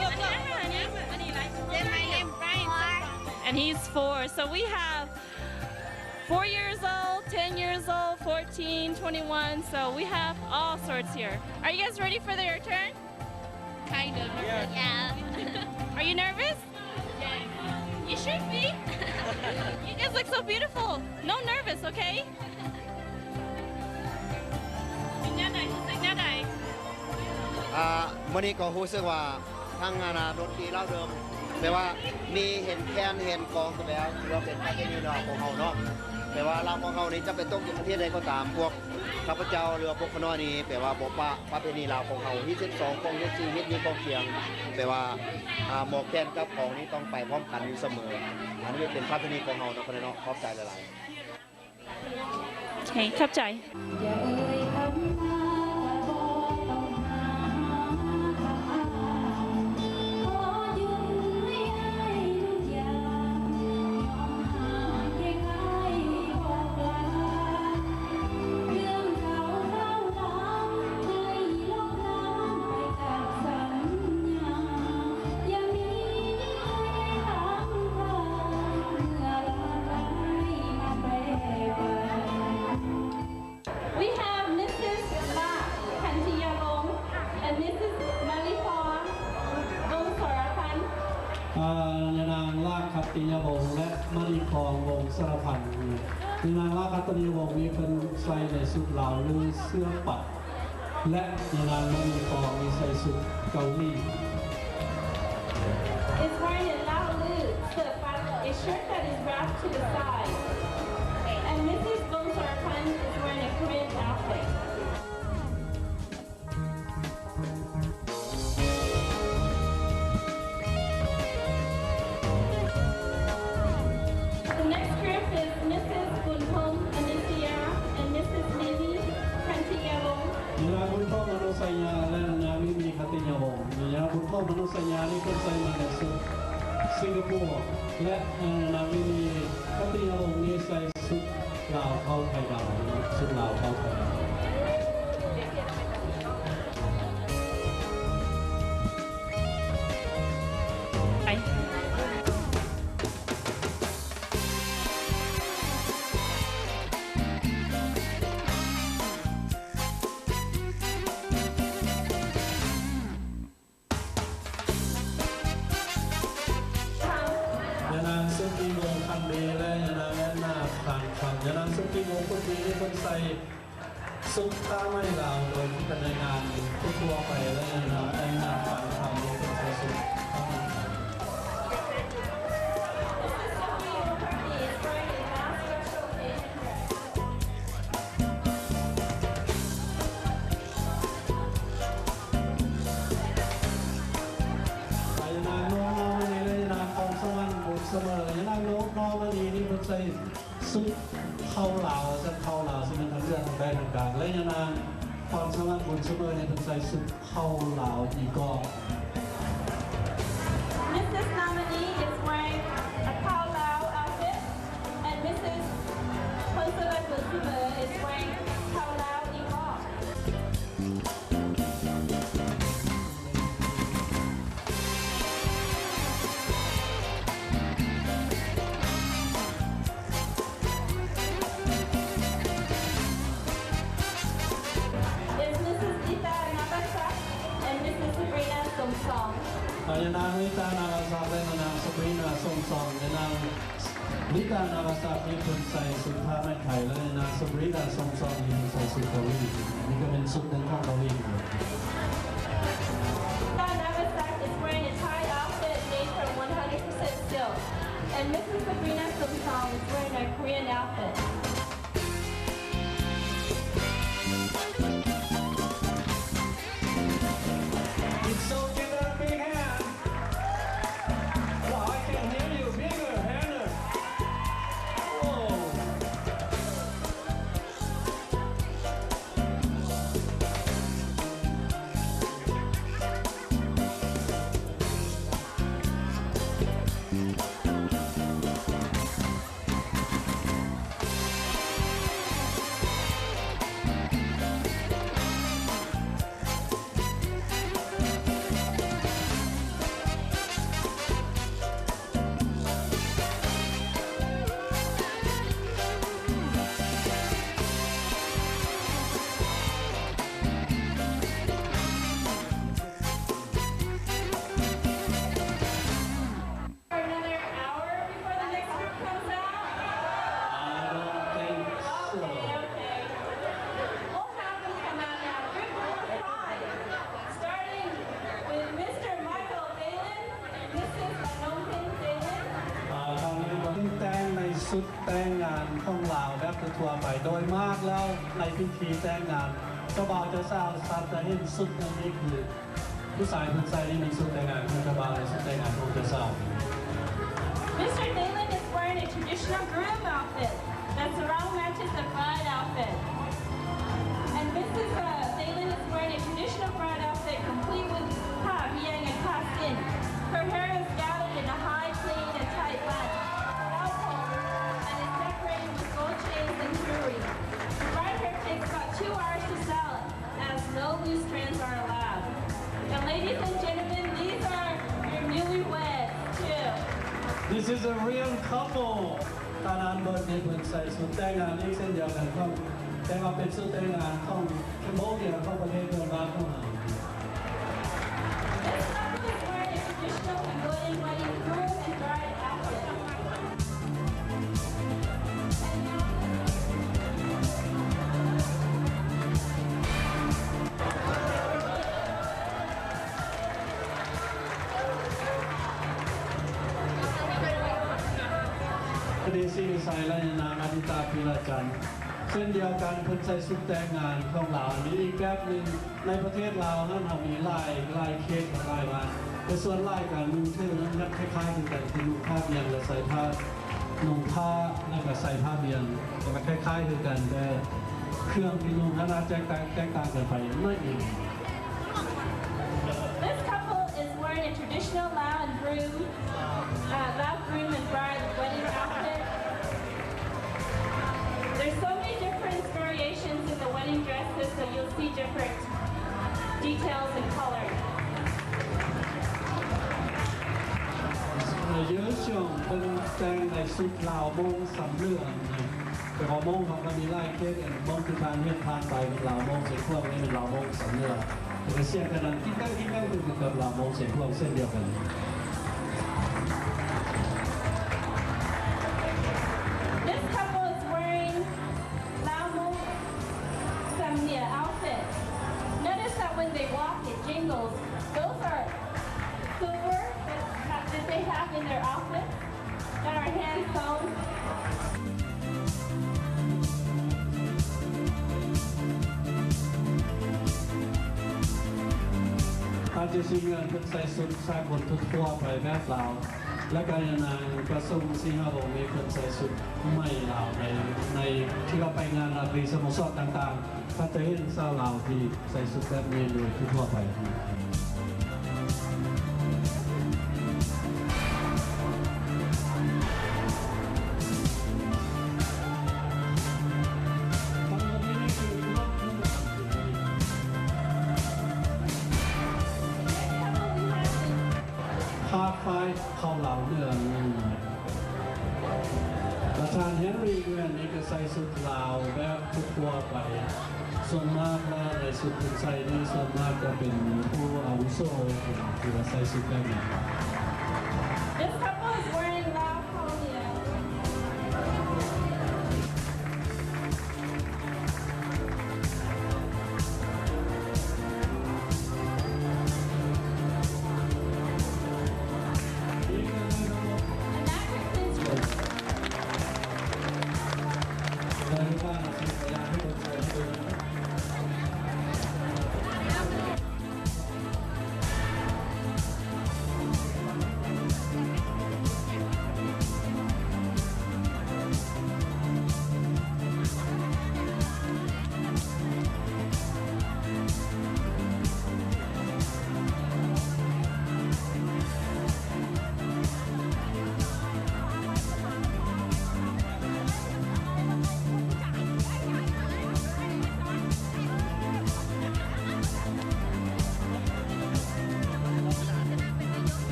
Look, honey. My name's Brian. 4. And he's 4. So we have 4 years old, 10 years old, 14, 21. So we have all sorts here. Are you guys ready for their turn? Kind of. Yeah. Are you nervous? Yes. You should be. You guys look so beautiful. No nervous, okay? Sing that night. Sing that night. มื้อนี้ก็รู้สึกว่าทางดนตรีลาวเดิมแปลว่ามีเห็นแคนเห็นกองกันแล้วถือว่าเป็นประเพณีลาวของเฮาเนาะแปลว่าลาวของเฮานี่จะไปตกอยู่ประเทศใดก็ตามพวกข้าพเจ้าหรือว่าพวกคณะนี้แปลว่าบ่ปะประเพณีลาวของเฮาที่12กอง4ฮิตมีกองเสียงแปลว่าหมอแคนกับกองนี้ต้องไปพร้อมกันอยู่เสมออันนี้เป็นประเพณีของเฮาเนาะเนาะขอบใจหลายๆ Okay, ขอบใจ We have Mrs. Ma Kantiyavong and Mrs. Malithorn Vongsorapan. นางลากคัตติยวงศ์และมณีพรวงศ์สรพันธ์นางลากคัตติยวงศ์มีเป็นใส่ในสุดลาวหรือเสื้อปัดและนางมณีพรมีใส่สุดเกาหลี Is wearing a lao lu, a shirt that is wrapped to the side. And Mrs. Vongsorapan is wearing a Korean outfit. The next group is Mrs. Bunpom Anisia and Mrs. Mimi Kantiyavong. นางบุญพ่อมนุษยาและนางมิมีคัตติยวงศ์นางบุญพ่อมนุษยานี่เป็นใส่มาในสุดสิงคโปร์และนางมิมีคัตติยวงศ์นี่ใส่สุดลาวเข้าไทยดำสุดลาวเข้าไทยดำ ยานางสุกีโมคันดีและยานางแอนนาผ่านฝั่งยานางสุกีโมคนดีที่คนใส่ซุปข้าไม่ลาวโดยที่เป็นในงานทั่วไปและยานางแอนนาผ่านฝั่งที่คนใส่ซุปข้าไม่ลาว ใส่สุดเข้าลาวจะเข้าลาวซึ่งมันทั้งเรื่องทางใดทางกลางและยังนางความสามารถบนซุปเปอร์เนี่ยเพิ่นใส่สุดเข้าลาวอีกก็ Mrs. Nominee is wearing a Khao Lao outfit, and Mrs. Consulate Busuma is wearing Khao Lao Evolve. Is Mrs. Dita Nabasak and Mrs. Sabrina Somsong. ยานางลิตานาวาซาและนางสปรีนาทรงซองและนางลิตานาวาซามีคนใส่สุดผ้าแม่ไทยและนางสปรีนาทรงซองมีคนใส่สุดเกาหลีนี่ก็เป็นสุดของเกาหลี Dita Nabasak is wearing a Thai outfit made from 100% silk, and Mrs. Sabrina Somsong is wearing a Korean outfit. So give a big hand. Well, I can hear you bigger, Hannah. Whoa. Another hour before the next group comes out? I don't think so. Okay. We'll have them come out now. Group number 5, starting with Mr. Michael Dalen and Mrs. Anongpin Dalen. ทางนี้วันแต่งในสุดแต่งงานของลาวแบบทั่วไปโดยมากแล้วในพิธีแต่งงานเจ้าบ่าวเจ้าสาวสัตว์จะเห็นสุดนี้คือผู้ชายคนใส่นี่เป็นสุดแต่งงานของเจ้าบ่าวในสุดแต่งงานของเจ้าสาว Mr. Dalen is wearing a traditional groom outfit that surround matches the bride outfit. And Mrs. Dalen is wearing a traditional bride outfit complete with ha, yang and kastin. Her hair is gathered in a high, clean, and tight bun, without comb, and is decorated with gold chains and jewelry. The bride hair takes about 2 hours to style it, as no loose strands are allowed. And ladies and gentlemen, these are your newlyweds, too. This is a real couple ตอนนั้นเบิร์ดในเพิ่นใส่สุดแต่งงานนี้เส้นเดียวกันของแต่ว่าเป็นสุดแต่งงานของแคมโบเดียของประเทศเพื่อนบ้านของเรา This couple is wearing a traditional Cambodian wedding groom and bride outfit. เดซี่ไซและนางอาทิตาพิราจันทร์เช่นเดียวกันเพิ่นใส่ชุดแต่งงานของลาวมีอีกแบบนึงในประเทศลาวนั้นเขามีลายเค้กลายวันแต่ส่วนลายการนุ่งเสื้อนั้นคล้ายๆกันคือนุ่งผ้าเบียงและใส่ผ้านุ่งผ้าแล้วก็ใส่ผ้าเบียงมันคล้ายๆกันแต่เครื่องที่นุ่งนั้นแตกต่างกันไปนิดนึง This couple is wearing a traditional Lao groom and bride wedding outfit. There's so many different variations in the wedding dresses, so you'll see different details and colors. เยอะช่วงเป็นแต่งในสุดลาวมงสำเรื่องแต่พอมงของมันมีลายเค้กมงคือการเลื่อนผ่านไปเป็นลาวมงเสียงพวกนี้เป็นลาวมงสำเรื่องแต่เสียงกันนั้นที่ใกล้คือกับลาวมงเสียงพวกเส้นเดียวกัน This couple is wearing Lao Mong Samnia outfit. Notice that when they walk, it jingles. Those are silver that they have in their outfit that are hand sewn. อาจจะซีเงินเป็นใส่สุดสากลทั่วไปแบบลาว และก็นางประสงค์สิงหวงศ์มีเพิ่นใส่สุดใหม่ลาวในที่เราไปงานราตรีสโมสรต่างๆก็จะเห็นชาวลาวที่ใส่สุดแบบนี้โดยทั่วไปภาพไฟเข้าเหล่าเมืองประธานเฮนรี่เวียนนี่ก็ใส่สุดลาวแบบทั่วไปส่วนมากว่าในสุดใส่นี่ส่วนมากจะเป็นผู้อาวุโสที่ว่าใส่สุดแบบนี้ This couple is wearing Lao Korea.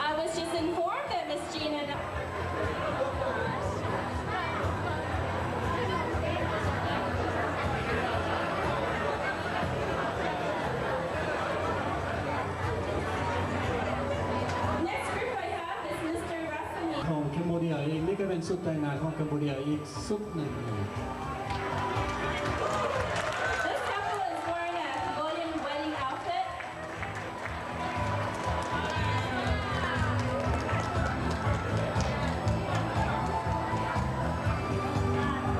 I was just informed that Miss Gina ของแคมโบเดียเองนี่ก็เป็นสุดแต่งงานของแคมโบเดียอีกสุดหนึ่ง This couple is wearing a Cambodian wedding outfit.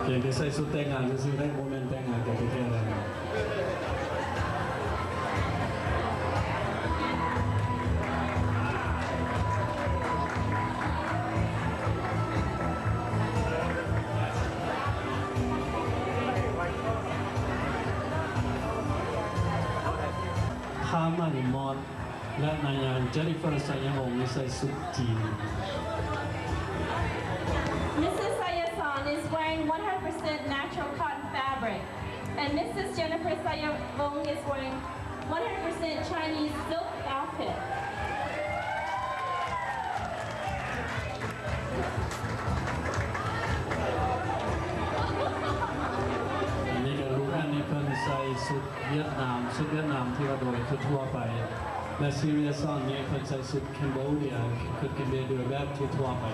เพียงแต่ใส่สุดแต่งงานจะซื้อได้โมเมนต์แต่งงานกับประเทศอะไรพามานิมอนและนายานเจนิเฟอร์ไซยังองใส่สุดจีน Mrs. Sayasan is wearing 100% natural cotton fabric, and Mrs. Jennifer Sayavong is wearing 100% Chinese silk outfit. นี่ก็รู้อันนี้เพิ่นใส่สุดเวียดนามที่ว่าโดยทั่วไปและซีเรียซอนนี้เพิ่นใส่สุดแคมโบเดียคือกินเดือแบบทั่วไป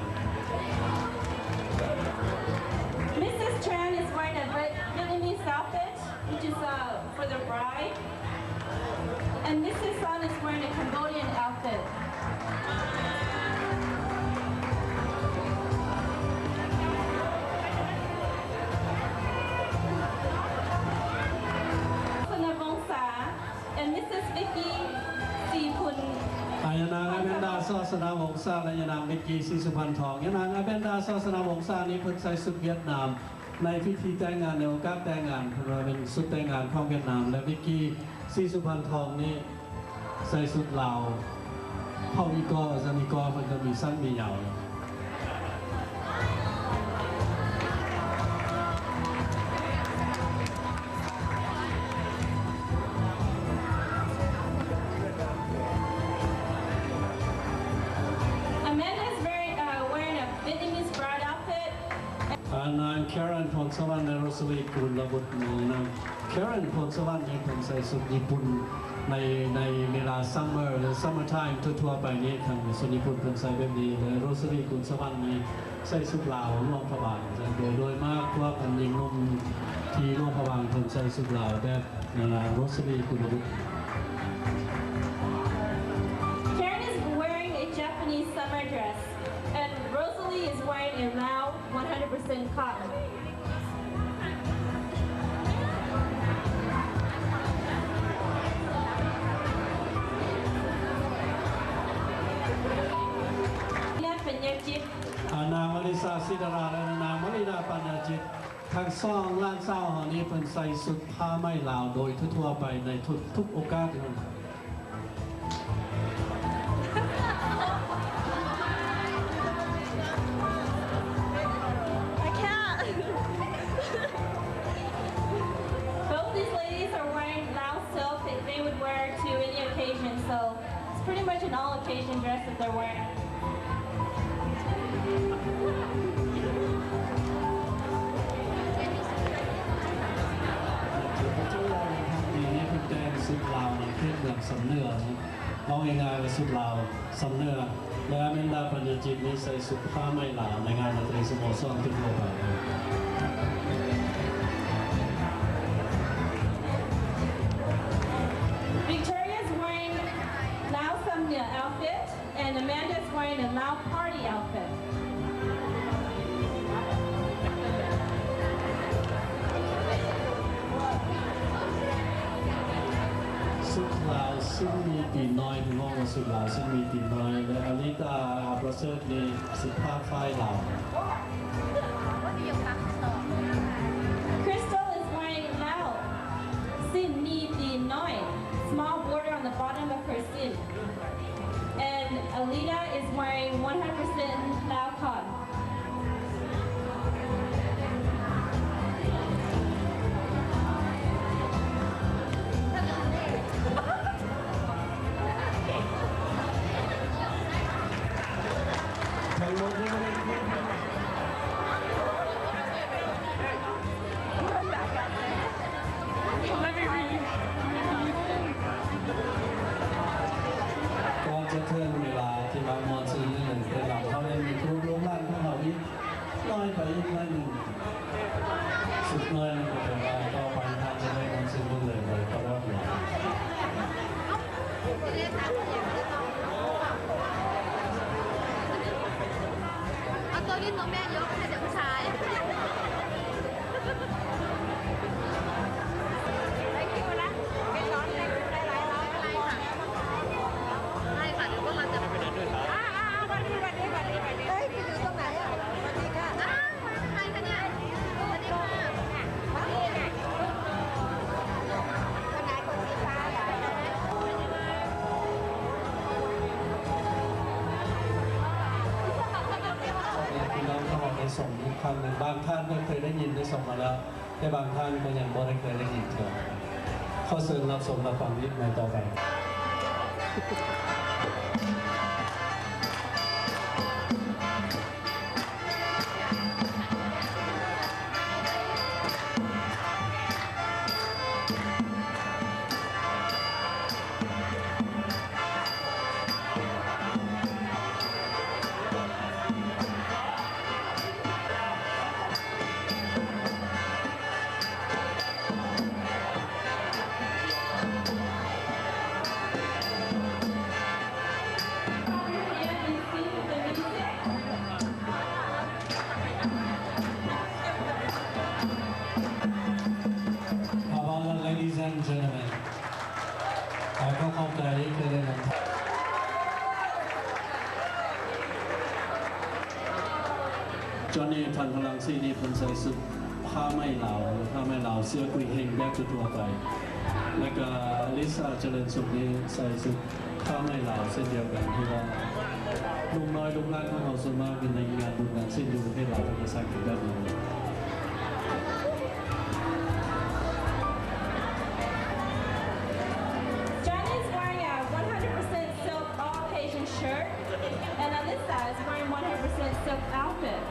Mrs. Tran is wearing a Vietnamese outfit, which is for the bride, and Mrs. Son is wearing a Cambodian outfit. And Mrs. Vicky Sipun ยานางอเบนดาศาสนาวงศาและยานางมิกกี้ศรีสุพรรณทองยานางอเบนดาศาสนาวงศานี้เพิ่นใส่สุดเวียดนามในพิธีแต่งงานในโอกาสแต่งงานเพิ่นว่าเป็นสุดแต่งงานของเวียดนามและมิกกี้ศรีสุพรรณทองนี้ใส่สุดลาวเผ่าอีกอซานิกอเพิ่นก็มีสั้นมียาว Amanda is wearing a Vietnamese bride outfit. นางแคเรนพลสวรรค์ในโรสลีกุลบุตรนี้นางแคเรนพลสวรรค์นี่เพิ่นใส่สุดญี่ปุ่น ในเวลา summer หรือ summer time ทั่วๆไปนี้ทางสนิพุทธเพิ่นใส่แบบนี้และโรสลีกุลสวรรค์นี้ใส่สุดลาวร่วมพระบาทโดยมากพวกอันยิงนมที่ร่วมพระบาทเพิ่นใส่สุดลาวแบบโรสลีกุลบุตร Karen is wearing a Japanese summer dress and Rosalie is wearing a Lao 100% cotton.นางอลิสาศิดาราและนางมลิดาปัญญาจิตทั้งสองล้านเศร้าหอนี้เป็นใส่สุดผ้าไหมลาวโดยทั่วไปในทุกโอกาส I can't. Both these ladies are wearing Lao silk that they would wear to any occasion, so it's pretty much an all-occasion dress that they're wearing. สุดลาวในเขตเมืองสำเนือมองง่ายๆว่าสุดลาวสำเนือและแม่นดาปัญญาจิตนี้ใส่สุดผ้าไหมลาวในงานดนตรีสโมสรทั่วไป Victoria is wearing Lao Samnya outfit and Amanda is wearing a Lao party outfit. สุดลาวซึ่งมีตีนน้อยที่มองว่าสุดลาวซึ่งมีตีนน้อยและอลิตาประเสริฐนี่สุดผ้าฝ้ายลาว Crystal is wearing Lao Sin Mi Tin Noi, small border on the bottom of her sin. And Alita is wearing 100% Lao cotton. เอาตัวนี้ตัวแม่ยกให้เด็กผู้ชายได้คิวนะเป็นร้อนได้หลายร้อยอะไรค่ะได้ค่ะเดี๋ยวพวกเราจะไปเดินด้วยครับวันนี้เฮ้ยไปอยู่ตรงไหนอ่ะสวัสดีค่ะใครคะเนี่ยสวัสดีค่ะนี่ไงคนไหนคนสีฟ้าเหรอพี่น้องเขาบอกในส่งทุกคำหนึ่งบางท่านก็เคยได้ยินได้ส่งมาแล้วแต่บางท่านก็ยังไม่ได้เคยได้ยินเถอะข้อเสนอรับส่งรับฟังนิดในต่อไปLadies and gentlemen, ก็เข้าใจเคยได้นำจอห์นนี่พันพลังซีนี่เพิ่นใส่สุดผ้าไหมลาวเสื้อกุยเฮงแบบทั่วไปแล้วก็ลิซ่าเจริญสุขนี่ใส่สุดผ้าไหมลาวเช่นเดียวกันที่ว่าลุงน้อยลุงหลานของเราส่วนมากเป็นในงานบุญงานสิ้นอยู่ประเทศลาวก็จะใส่แบบนี้shirt, and Alyssa is wearing 100% silk outfit.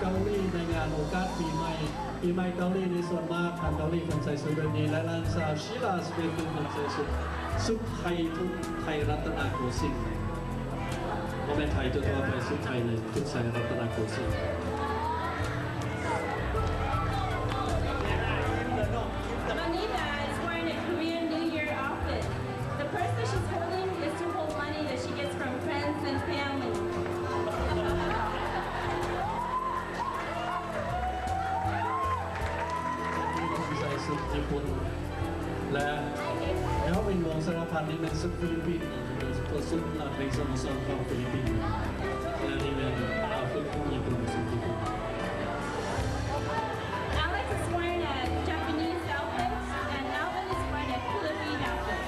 เกาหลีในงานโอกาสปีใหม่เกาหลีในส่วนมากทางเกาหลีคนใส่สุดแบบนี้และหลานสาวชิลาสเปนคนใส่สุดไทยทุกไทยรัตนโกสินทร์บ่แม่นไทยทั่วๆไปสุดไทยเลยทุกไทยรัตนโกสินทร์Anita is wearing a Korean New Year outfit. The purse that she's holding is to hold money that she gets from friends and family. ใส่สุดญี่ปุ่นและแล้วเป็นวงสารพัดนี่เป็นสุดฟิลิปปินส์ตัวสุดเป็นสโมสรของฟิลิปปินส์และนี่เป็นฟิลิปปินส์ญี่ปุ่นสุดญี่ปุ่น Alex is wearing a Japanese outfit, and Alvin is wearing a Philippine outfit.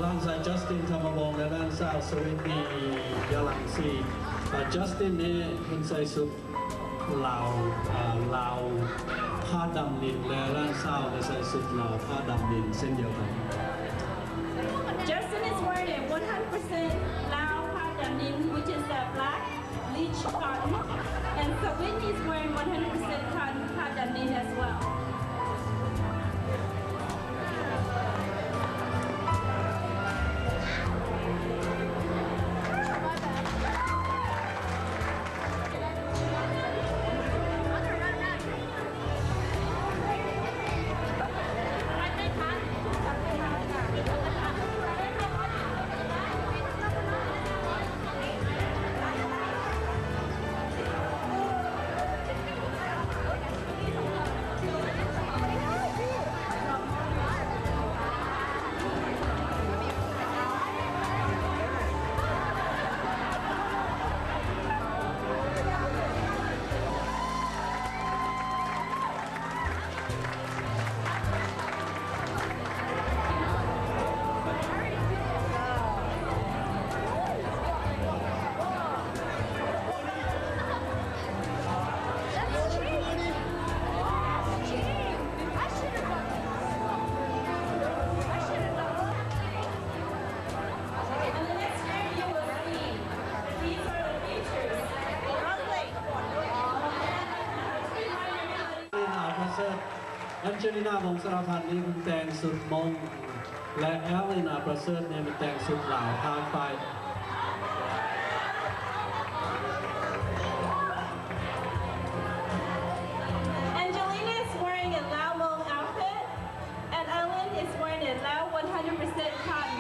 ด้านซ้ายจัสตินธรรมวงศ์และด้านซ้ายสวินนียาลังซีจัสตินนี่คุณใส่สุดลาวผ้าดำลินและด้านซ้ายก็ใส่สุดลาวผ้าดำลินเส้นเดียวกัน Justin is wearing a 100% Lao Padamin, which is a black bleach cotton, and Sawin is wearing 100% cotton Padamin as well. Angelina วงศ์สรพันธ์นี่คุณแต่งสุดมงและแอลลินาประเสริฐเนี่ยมันแต่งสุดหลาวผ้าไฟ Angelina is wearing a Lao Hmong outfit, and Ellen is wearing a Lao 100% cotton.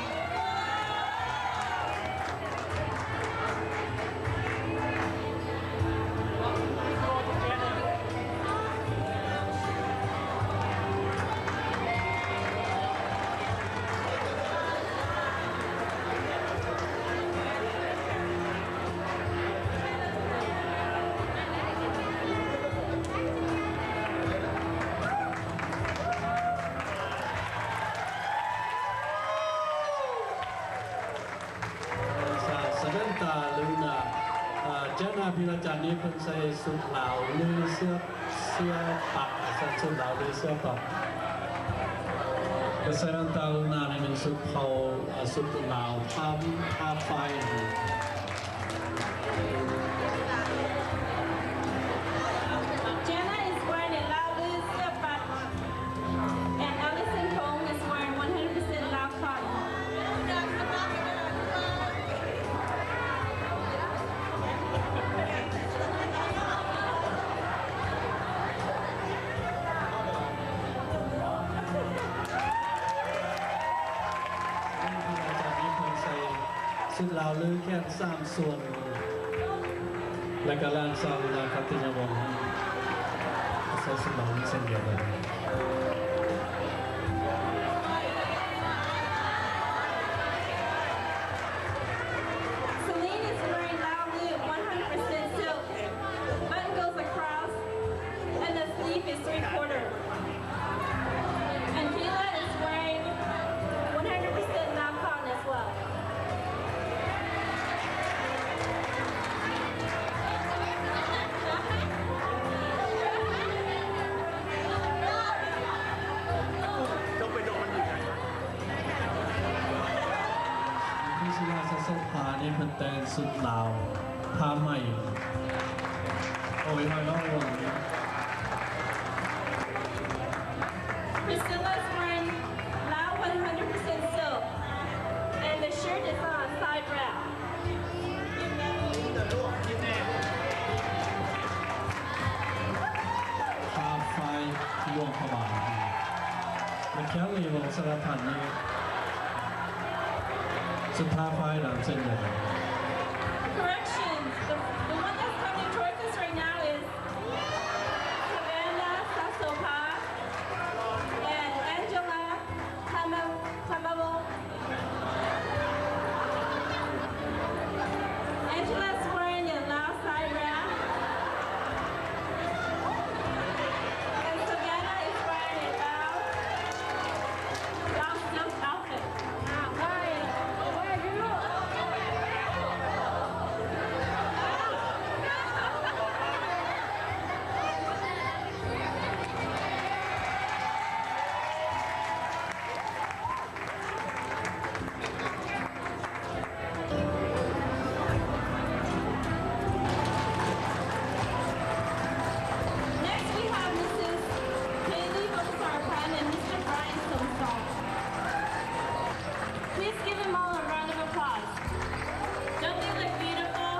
Samantha Luna เจ้านาพิรจันทร์นี่เพิ่นใส่สุดลาวหรือเสื้อปักสุดลาวหรือเสื้อปัก Samantha Luna นี่เป็นสุดเผาสุดลาวผ้าไฟ Jenna is wearing a Lao Sia Pat, and Allison Kong is wearing 100% Lao cotton. สุดลาวลือแค่3ส่วนและก็ล้านซาวนาคัตติยาวงศ์ใส่สุดลาวเส้นเดียวกัน Celine is wearing Lao Lu 100% silk. Button goes across, and the sleeve is 3/4. And Kayla is wearing 100% Lao cotton as well. เพิ่นแต่งสุดลาวผ้าไหมโอ้ยน้อยน้อย Priscilla's wearing Lao 100% silk, and the shirt is on side wrap. ผ้าไฟที่วงพระบาทมันแค่มีวงสารพันนี้สุดท้ายไฟหลังเส้นใหญ่ Corrections. The one that's coming towards us right now is Savannah Sasopa and Angela Kamabo. Angela's wearing a Lao side wrap. And Savannah is wearing a Lao silk outfit. Next we have Mrs. Haley Bosarpan and Mr. Brian Somsong. Please give them all a round of applause. Don't they look beautiful?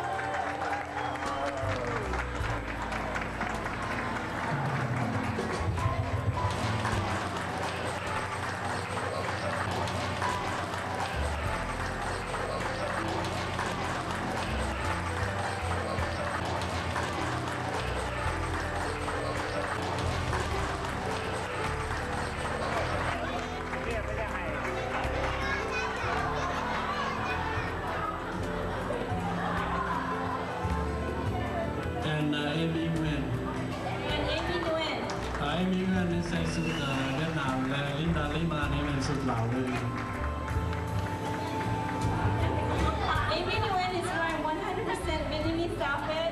and Amy Nguyen And Amy Nguyen. Amy Nguyen นี่ใส่สุดเวียดนามและลินดาลิมานี่เป็นสุดลาวเลย Amy Nguyen is wearing 100% Vietnamese outfit,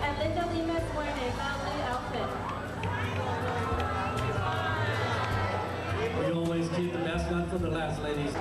and Linda Lima is wearing a Bali outfit. We always keep the best one for the last, ladies.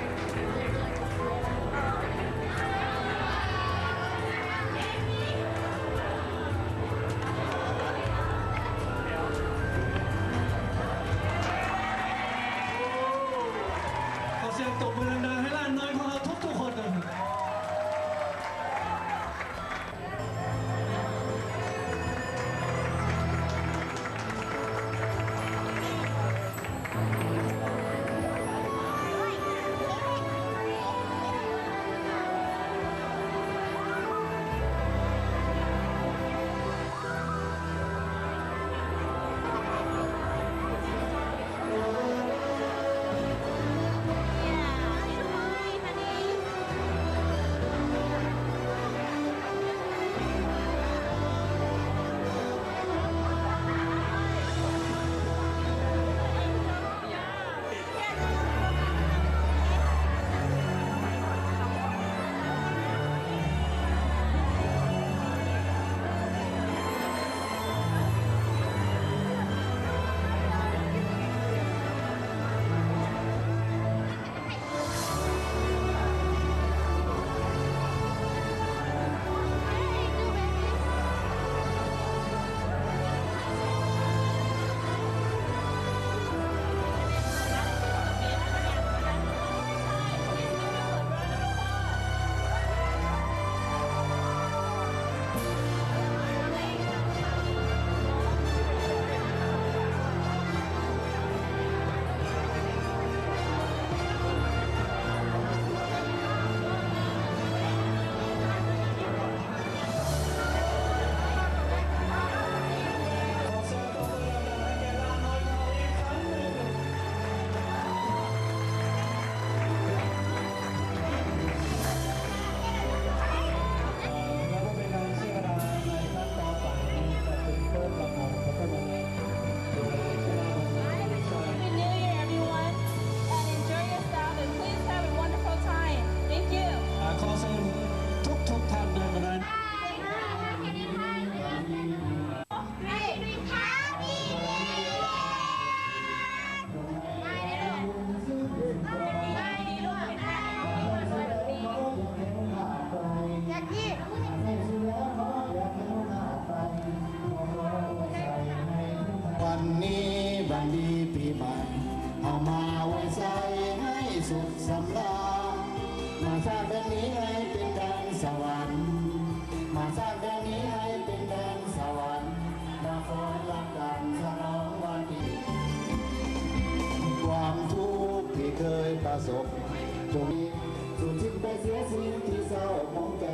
วันนี้วันดีปีใหม่เอามาไว้ใส่ให้สุขสำราญมาสร้างแดนนี้ให้เป็นแดนสวรรค์มาสร้างแดนนี้ให้เป็นแดนสวรรค์มาฟ้อนรักกันฉลองวันดีความทุกข์ที่เคยประสบจงสูญสิ้นไปเสียสิ่งที่เศร้าหมองใจ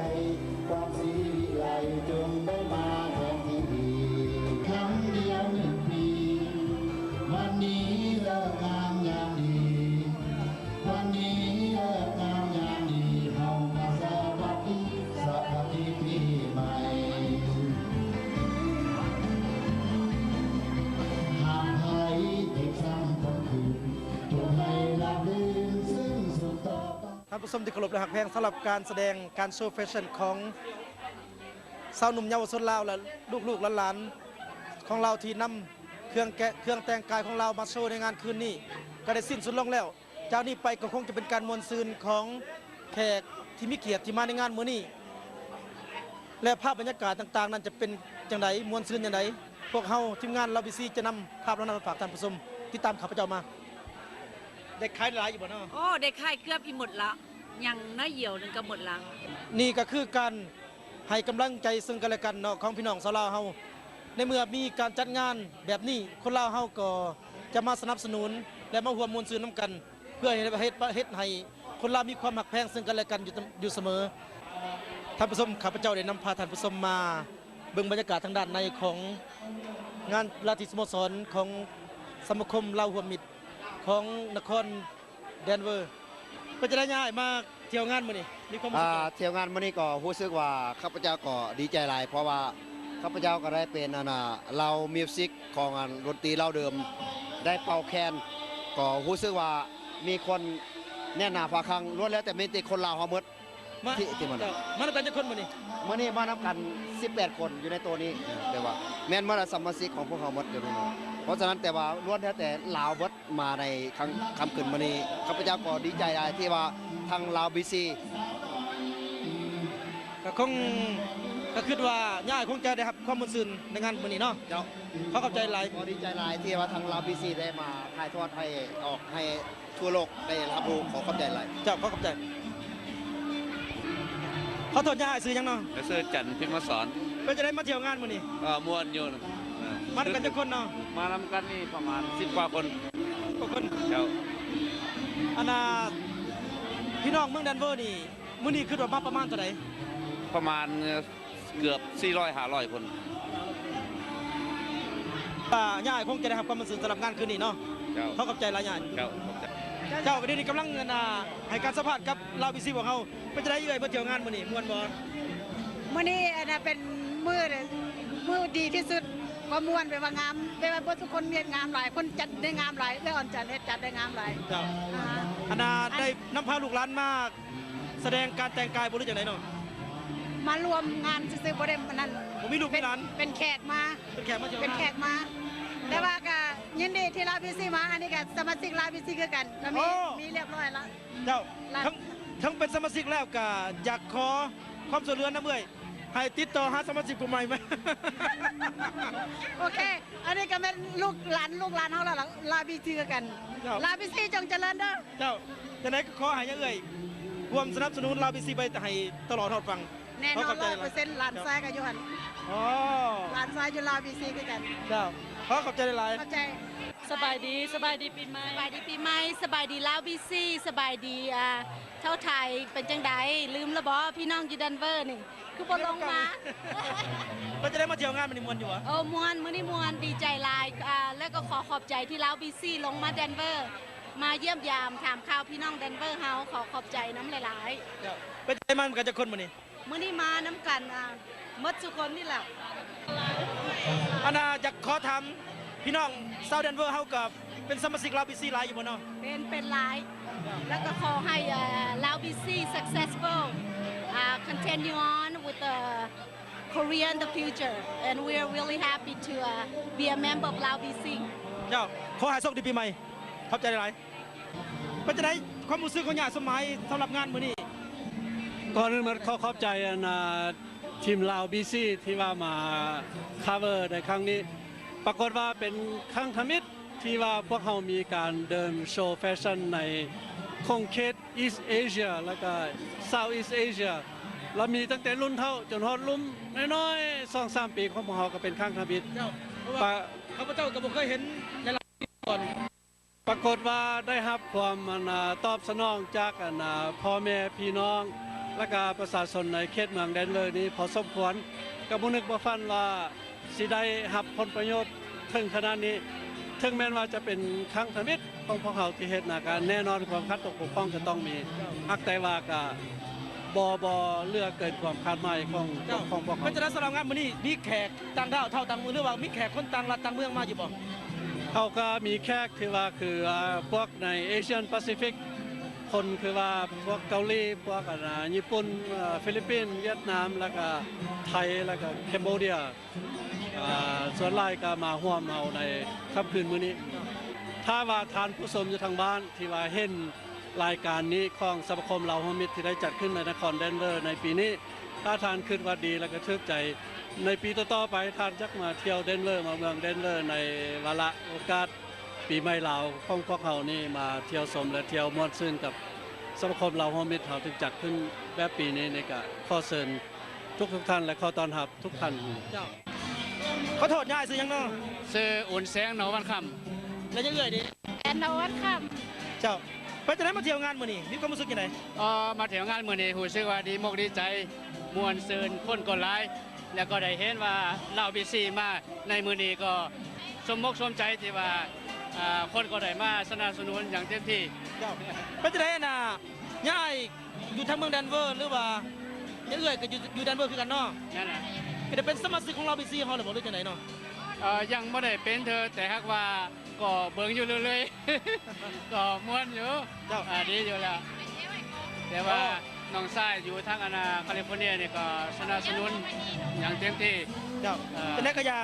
ความสีวิไลจงได้มาแทนที่ครั้งเดียว1 ปีวันนี้เลิกงามยามดีวันนี้เลิกงามยามดีเฮามาสวัสดีปีใหม่หากใครเด็กซ้ำคนคืนจงให้รับลื่นซึ่งสุดต่อไปท่านผู้ชมที่เคารพและหักแพงสำหรับการแสดงการโชว์แฟชั่นของสาวหนุ่มเยาวชนลาวและลูกๆหลานๆของเราที่นำเครื่องแต่งกายของเรามาโชว์ในงานคืนนี้ก็ได้สิ้นสุดลงแล้วจากนี้ไปก็คงจะเป็นการมวลซืนของแขกที่มีเกียรติที่มาในงานมื้อนี้และภาพบรรยากาศต่างๆนั้นจะเป็นจังไดมวลซืนจังไดพวกเฮาทีมงานลาบิซีจะนำภาพเหล่านั้นมาฝากท่านผู้ชมที่ตามข้าพเจ้ามาได้ขายหลายอยู่บ่เนาะ โอ้ได้ค่ายเครือบอีหมดละยังน้อยเหี่ยวหนึงก็หมดละ นี่ก็คือการให้กำลังใจซึ่งกันและกันเนาะของพี่น้องชาวลาวเฮาในเมื่อมีการจัดงานแบบนี้คนลาวเฮาก็จะมาสนับสนุนและมาร่วมมวลซืนน้ำกัน เพื่อให้ประเทศให้คนลาวมีความหักแพงซึ่งกันและกันอยู่เสมอท่านผู้ชมข้าพเจ้าได้นำพาท่านผู้ชมมาเบิ่งบรรยากาศทางด้านในของงานราตรีสโมสรของสมาคมลาวร่วมมิตรของนครเดนเวอร์ก็จะได้ง่ายมาเที่ยวงานมื้อนี้มีความรู้สึก เที่ยวงานมื้อนี้ก็รู้สึกว่าข้าพเจ้าก็ดีใจหลายเพราะว่าข้าพเจ้าก็ได้เป็นเรามิวสิกของดนตรีเราเดิมได้เป่าแคนก็รู้สึกว่ามีคนแน่นหนาฝาคังล้วนแล้วแต่มีแต่คนลาวเฮาหมดที่มันมากันจะคนมื้อนี้มานับกัน18 คนอยู่ในตัวนี้แต่ว่าแม่นมาสมาชิกของพวกเฮาหมดอยู่นี่เพราะฉะนั้นแต่ว่าล้วนแล้วแต่ลาวเบิดมาในคำขึ้นมื้อนี้ข้าพเจ้าก็ดีใจที่ว่าทางลาวบีซีก็คิดว่าย่าคงจะได้รับความมุ่งซื่นในงานมื้อนี้เนาะเจ้าเขาเข้าใจหลายดีใจหลายที่ว่าทางลาวบีซีได้มาถ่ายทอดให้ออกให้ทั่วโลกได้รับรู้ขอขอบใจหลายเจ้าขอขอบใจเขาโทษย่าซื้อยังเนาะซื้อจันทร์พิมพ์สอนเป็นจะได้มาเที่ยวงานมื้อนี้ม่วนอยู่มากันจะคนเนาะมานำกันนี่ประมาณ10 กว่าคนเจ้าพี่น้องเมืองเดนเวอร์นี่มื้อนี้คือว่ามาประมาณเท่าไหร่ประมาณเกือบ400-500 คนย่าคงจะได้รับความมุ่งซื่นสำหรับงานคืนนี้เนาะเขาขอบใจหลายอย่างเจ้าวันนี้กำลังให้การสัมภาษณ์กับลาวบีซีของเขาเป็นจะได้เอ่ยมาเที่ยวงานมื้อนี้ม่วนบ่มื้อนี้เป็นมื้อดีที่สุดก็ม่วนไปว่างามไปว่าบ่ทุกคนเฮ็ดงามหลายคนจัดได้งามหลายแล้วอ่อนจัดเฮ็ดจัดได้งามหลายเจ้าได้นำพาลูกหลานมาแสดงการแต่งกายบ่รู้จังได๋เนาะมารวมงานซื่อๆบ่ได้นั่นบ่มีลูกมีหลานเป็นแขกมาเที่ยวมาแต่ว่าก็ยินดีที่ลาบิซีมาอันนี้ก็สมาชิกลาบิซีคือกันมีเรียบร้อยแล้วเจ้าทั้งเป็นสมาชิกแล้วก็อยากขอความช่วยเหลือนำเอ้ยให้ติดต่อหาสมาชิกกลุ่มใหม่มั้ยโอเคอันนี้ก็เป็นลูกหลานเฮาแล้วลาบิซีคือกันลาบิซีจงเจริญเด้อเจ้าจังได๋ก็ขอให้ยังเอ้ยร่วมสนับสนุนลาบิซีไปให้ตลอดทอดฟังแน่นอน100%หลานซ้ายกับยูหันหลานซ้ายอยู่ลาบิซีคือกันเจ้าขอบใจหลายขอบใจสบายดีปีใหม่สบายดีลาวบีซีสบายดีเท่าไทยเป็นจังไดลืมละบ่พี่น้องอยู่เดนเวอร์นี่คือบ่ลงมาก็จะได้มาเที่ยวงานมันนี่ม่วนอยู่วะม่วนมื้อนี้ม่วนดีใจหลายแล้วก็ขอบใจที่ลาวบีซีลงมาเดนเวอร์มาเยี่ยมยามถามข่าวพี่น้องเดนเวอร์เฮาขอบใจน้ำหลายๆเป็นใจมันกันจะคนมื้อนี้มาน้ำกันหมดทุกคนนี่แหละอยากขอถามพี่น้องชาวเดนเวอร์เฮากับเป็นสมาชิกลาวบีซีหลายอยู่บ่เนาะเป็นหลายแล้วก็ขอให้ลาวบีซี successful continue on with the Korea in the future and we are really happy to be a member of ลาวบีซีเจ้าขอให้โชคดีปีใหม่ขอบใจหลายเป็นจะได้ความรู้สึกของย่าสมัยสำหรับงานมื้อนี้ก่อนอื่นมันขอบใจทีมลาวบีซีที่ว่ามา cover ในครั้งนี้ ปรากฏว่าเป็นครั้งทมิตรที่ว่าพวกเขามีการเดินโชว์แฟชั่นในคงเขต East Asia แล้วก็ South East Asia เรามีตั้งแต่รุ่นเท่าจนฮอดลุ่มน้อยๆ2-3 ปีของพวกเขาก็เป็นครั้งทมิตรข้าพเจ้าก็บ่เคยเห็นในหลายก่อนปรากฏว่าได้รับความตอบสนองจากพ่อแม่พี่น้องและก็ประชาชนในเขตเมืองแดนเวอร์นี้พอสมควรก็บ่นึกบ่ฝันว่าสิได้รับผลประโยชน์ถึงขนาดนี้ถึงแม้ว่าจะเป็นครั้งทมิตรของพวกเขาที่เฮ็ดการแน่นอนความคัดตกปกป้องจะต้องมีอักแต่ว่าก็บ่เลือกเกินความคาดหมายของพวกเขาเพราะฉะนั้นสำหรับงานมื้อนี้มีแขกต่างดาวเท่าต่างเมืองหรือว่ามีแขกคนต่างรัฐต่างเมืองมาอยู่บ่เขาก็มีแขกที่ว่าคือพวกในเอเชียนแปซิฟิกคนคือว่าพวกเกาหลีพวกญี่ปุ่นฟิลิปปินส์เวียดนามแล้วก็ไทยแล้วก็แคนเบเดียส่วนหลายก็มาร่วมเอาในค่ำคืนมื้อนี้ถ้าว่าทานผู้ชมอยู่ทางบ้านที่ว่าเห็นรายการนี้ของสมาคมเหล่าฮมิตรที่ได้จัดขึ้นในนครเดนเวอร์ในปีนี้ถ้าทานคิดว่าดีแล้วก็ชื่นใจในปีต่อๆไปทานจักมาเที่ยวเดนเวอร์มาเมืองเดนเวอร์ในวาระโอกาสปีใหม่ลาวของพวกเขานี่มาเที่ยวชมและเที่ยวม่วนซื่นกับสมาคมเหล่าฮมิตรเขาถึงจัดขึ้นแบบปีนี้ในก็ข้อเชิญทุกท่านและขอต้อนรับทุกท่านเจ้าขอโทษยายซื้อยังเนาะซื้ออุ่นแสงหนอวันค่ำแล้วยังเอ่ยดิแอนหนอวันค่ำเจ้าไปจะได้มาเที่ยวงานมื้อนี้มีความรู้สึกยังไงมาเที่ยวงานมื้อนี้รู้สึกว่าดีมกดีใจม่วนซื่นคนก็หลายแล้วก็ได้เห็นว่าเหล่าบีซีมาในมื้อนี้ก็สมมกสมใจที่ว่าคนก็ได้มาสนับสนุนอย่างเต็มที่เจ้าไปจะได้น่ะยายอยู่ทางเมืองแดนเวอร์หรือว่ายังเอ่ยก็อยู่แดนเวอร์คือกันเนาะนั่นน่ะก็ได้เป็นสมาชิกของเราบีซีเฮาหรือบ่หรือจังได๋เนาะยังบ่ได้เป็นเธอแต่หากว่าก็เบิ่งอยู่เรื่อยๆก็ม่วนอยู่เจ้าดีอยู่แล้วแต่ว่าน้องชายอยู่ทางแคลิฟอร์เนียนี่ก็สนับสนุนอย่างเต็มที่เจ้าแต่ไหนก็อย่า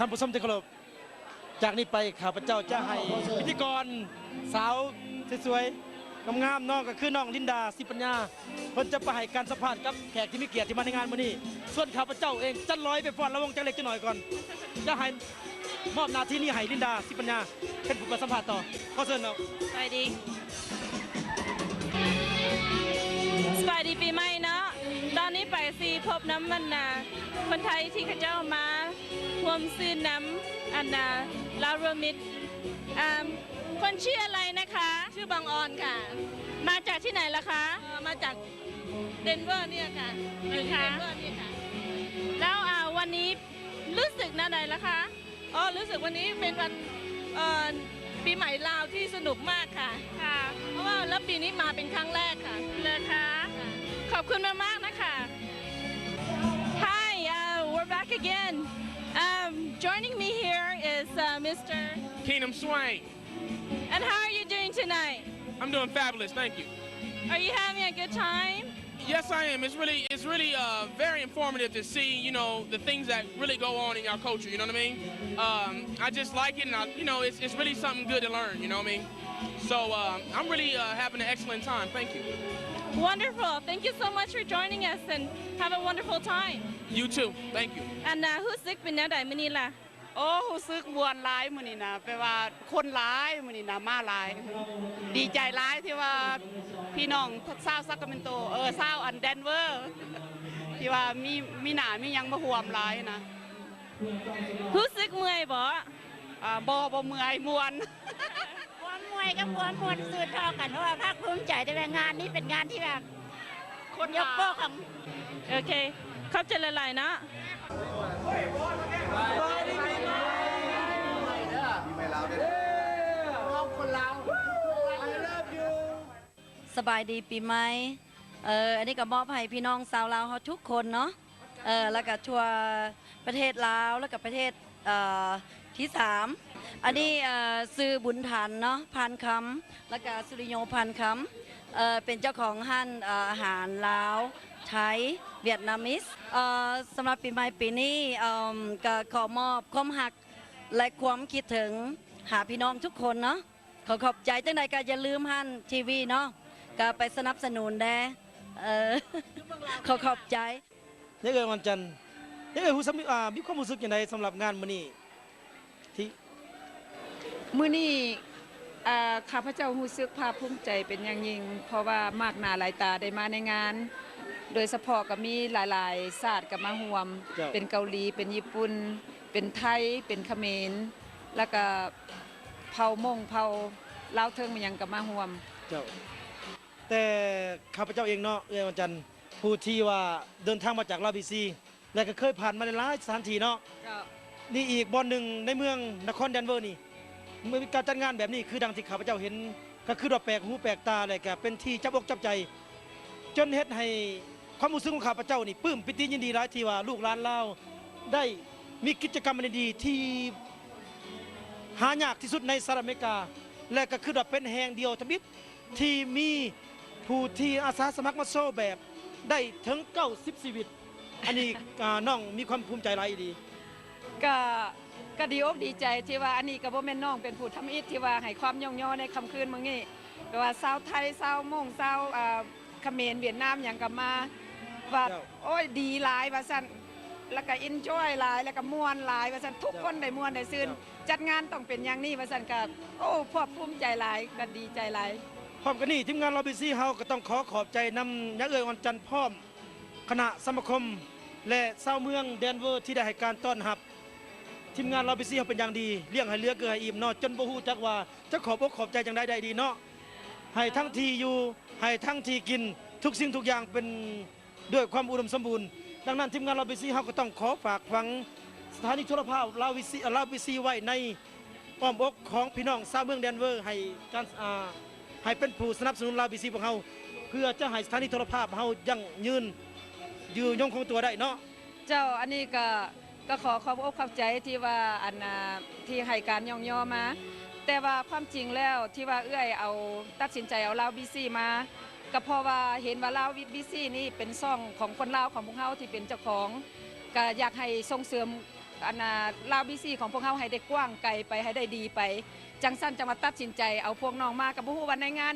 ท่านผู้ชมที่เคารพจากนี้ไปข้าพเจ้าจะให้พิธีกรสาวสวยๆงามๆน้องก็คือน้องลินดาศิปัญญาเพิ่นจะไปให้การสัมภาษณ์กับแขกที่มีเกียรติที่มาในงานมื้อนี้ส่วนข้าพเจ้าเองจะลอยไปฟ้อนระวงจังเล็กจังหน่อยก่อนจะให้มอบหน้าที่นี้ให้ลินดาศิปัญญาเป็นผู้สัมภาษณ์ต่อขอเชิญครับสวัสดีปีใหม่เนาะตอนนี้ไปสิพบน้ำมันนาคนไทยที่เขาเจ้ามาร่วมซื้อน้ำลาวรวมมิตรคนชื่ออะไรนะคะชื่อบางออนค่ะมาจากที่ไหนล่ะคะมาจากเดนเวอร์เนี่ยค่ะนะคะแล้ววันนี้รู้สึกน่าใดล่ะคะรู้สึกวันนี้เป็นวันปีใหม่ลาวที่สนุกมากค่ะเพราะว่าแล้วปีนี้มาเป็นครั้งแรกค่ะเลยค่ะขอบคุณมากๆนะคะ Hi we're back again joining me here is Mr. Keenum Swain. And how are you doing tonight? I'm doing fabulous, thank you. Are you having a good time? Yes, I am. It's really very informative to see, you know, the things that really go on in our culture. You know what I mean? I just like it, and it's really something good to learn. You know what I mean? So I'm really having an excellent time. Thank you. Wonderful. Thank you so much for joining us and have a wonderful time. You too. Thank you. And who's sick เป็นแนวใดมื้อนี้ล่ะ โอ้รู้สึกมวนหลายมื้อนี้นะแปลว่าคนหลายมื้อนี้นะมาหลาย ดีใจหลายที่ว่าพี่น้องชาวซัคราเมนโตชาวอันเดนเวอร์ที่ว่ามีหน้ามีหยังมาร่วมหลายนะ รู้สึกเมื่อยบ่บ่เมื่อยมวน ความมวยกับความมวลสื่อทอกันเพราะว่าภาคภูมิใจในงานนี้เป็นงานที่แบบคนยกโป้ของ โอเคเข้าใจหลายๆนะ สบายดีปีใหม่อันนี้ก็มอบให้พี่น้องชาวลาวเขาทุกคนเนาะแล้วก็ทั่วประเทศลาวแล้วก็ประเทศที่3อันนี้ซื้อบุญฐานเนาะพันคำแล้วก็สุริโยพันคำเป็นเจ้าของห้านอาหารลาวไทยเวียดนามิสสำหรับปีใหม่ปีนี้ก็ขอมอบความหักและความคิดถึงหาพี่น้องทุกคนเนาะขอบใจจังใดก็อย่าลืมห้านทีวีเนาะก็ไปสนับสนุนได้ขอบใจนี่เอ๋ยวันจันทร์นี่เอ๋ยมีความรู้สึกอย่างไรสำหรับงานมื้อนี้ที่มื้อนี้ข้าพเจ้ารู้สึกภาคภูมิใจเป็นอย่างยิ่งเพราะว่ามากหน้าหลายตาได้มาในงาน โดยเฉพาะก็มีหลายๆชาติก็มาร่วมเป็นเกาหลีเป็นญี่ปุ่นเป็นไทยเป็นเขมรแล้วก็เผ่ามงเผ่าลาวเทิงมันยังก็มาร่วมเจ้าแต่ข้าพเจ้าเองเนาะเอ๋ยวันจันทร์ผู้ที่ว่าเดินทางมาจากลาวบีซีและก็เคยผ่านมาในหลายสถานที่เนาะนี่อีกบอลหนึ่งในเมืองนครเดนเวอร์นี่เมื่อการจัดงานแบบนี้คือดังที่ข้าพเจ้าเห็นก็คือว่าแปลกหูแปลกตาเลยก็เป็นที่จับอกจับใจจนเฮ็ดให้ความรู้สึกของข้าพเจ้านี่ปลื้มปิติยินดีหลายที่ว่าลูกหลานลาวได้มีกิจกรรมดีๆที่หายากที่สุดในสหรัฐอเมริกาและก็คือว่าเป็นแห่งเดียวทมิตที่มีผู้ที่อาสาสมัครมาโซ่แบบได้ถึง90ชีวิตอันนี้น้องมีความภูมิใจหลายดีก็ดีอกดีใจที่ว่าอันนี้ก็บ่แม่นน้องเป็นผู้ทำอิฐที่ว่าให้ความย่องย่อในค่ำคืนมื้อนี้ก็ว่าชาวไทยชาวมงชาวเขมรเวียดนามหยังก็มาว่าโอ้ยดีหลายว่าซั่นแล้วก็เอนจอยหลายแล้วก็ม่วนหลายว่าซั่นทุกคนได้ม่วนได้ซื่นจัดงานต้องเป็นอย่างนี้ว่าซั่นก็โอ้ภาคภูมิใจหลายก็ดีใจหลายพร้อมกันนี้ทีมงานลอบีซีเฮาก็ต้องขอบใจนำยักษ์เอ๋ยวันจันทร์พร้อมคณะสมาคมและชาวเมืองเดนเวอร์ที่ได้ให้การต้อนรับทีมงานลอบีซีเฮาเป็นอย่างดีเลี้ยงให้เลือเกลือให้อิ่มเนาะจนบ่ฮู้จักว่าจะขอบอกขอบใจจังได้ดีเนาะให้ทั้งที่อยู่ให้ทั้งที่กินทุกสิ่งทุกอย่างเป็นด้วยความอุดมสมบูรณ์ดังนั้นทีมงานลอบีซีเฮาก็ต้องขอฝากฝังสถานีโทรภาพลอบีซีไว้ในอ้อมอกของพี่น้องชาวเมืองเดนเวอร์ให้การให้เป็นผู้สนับสนุนลาวบีซีของเฮาเพื่อจะให้สถานีโทรภาพเฮายั่งยืนอยู่ยงคงตัวได้เนาะเจ้าอันนี้ก็ขอบอกขอบใจที่ว่าอันที่ให้การย่องย่อมาแต่ว่าความจริงแล้วที่ว่าเอื้อยเอาตัดสินใจเอาลาวบีซีมาก็เพราะว่าเห็นว่าลาวบีซีนี่เป็นซ่องของคนลาวของพวกเฮาที่เป็นเจ้าของก็อยากให้ส่งเสริมลาวบีซีของพวกเฮาให้ได้กว้างไกลไปให้ได้ดีไปจังสั้นจะมาตัดสินใจเอาพวกน้องมากับผู้วันในงาน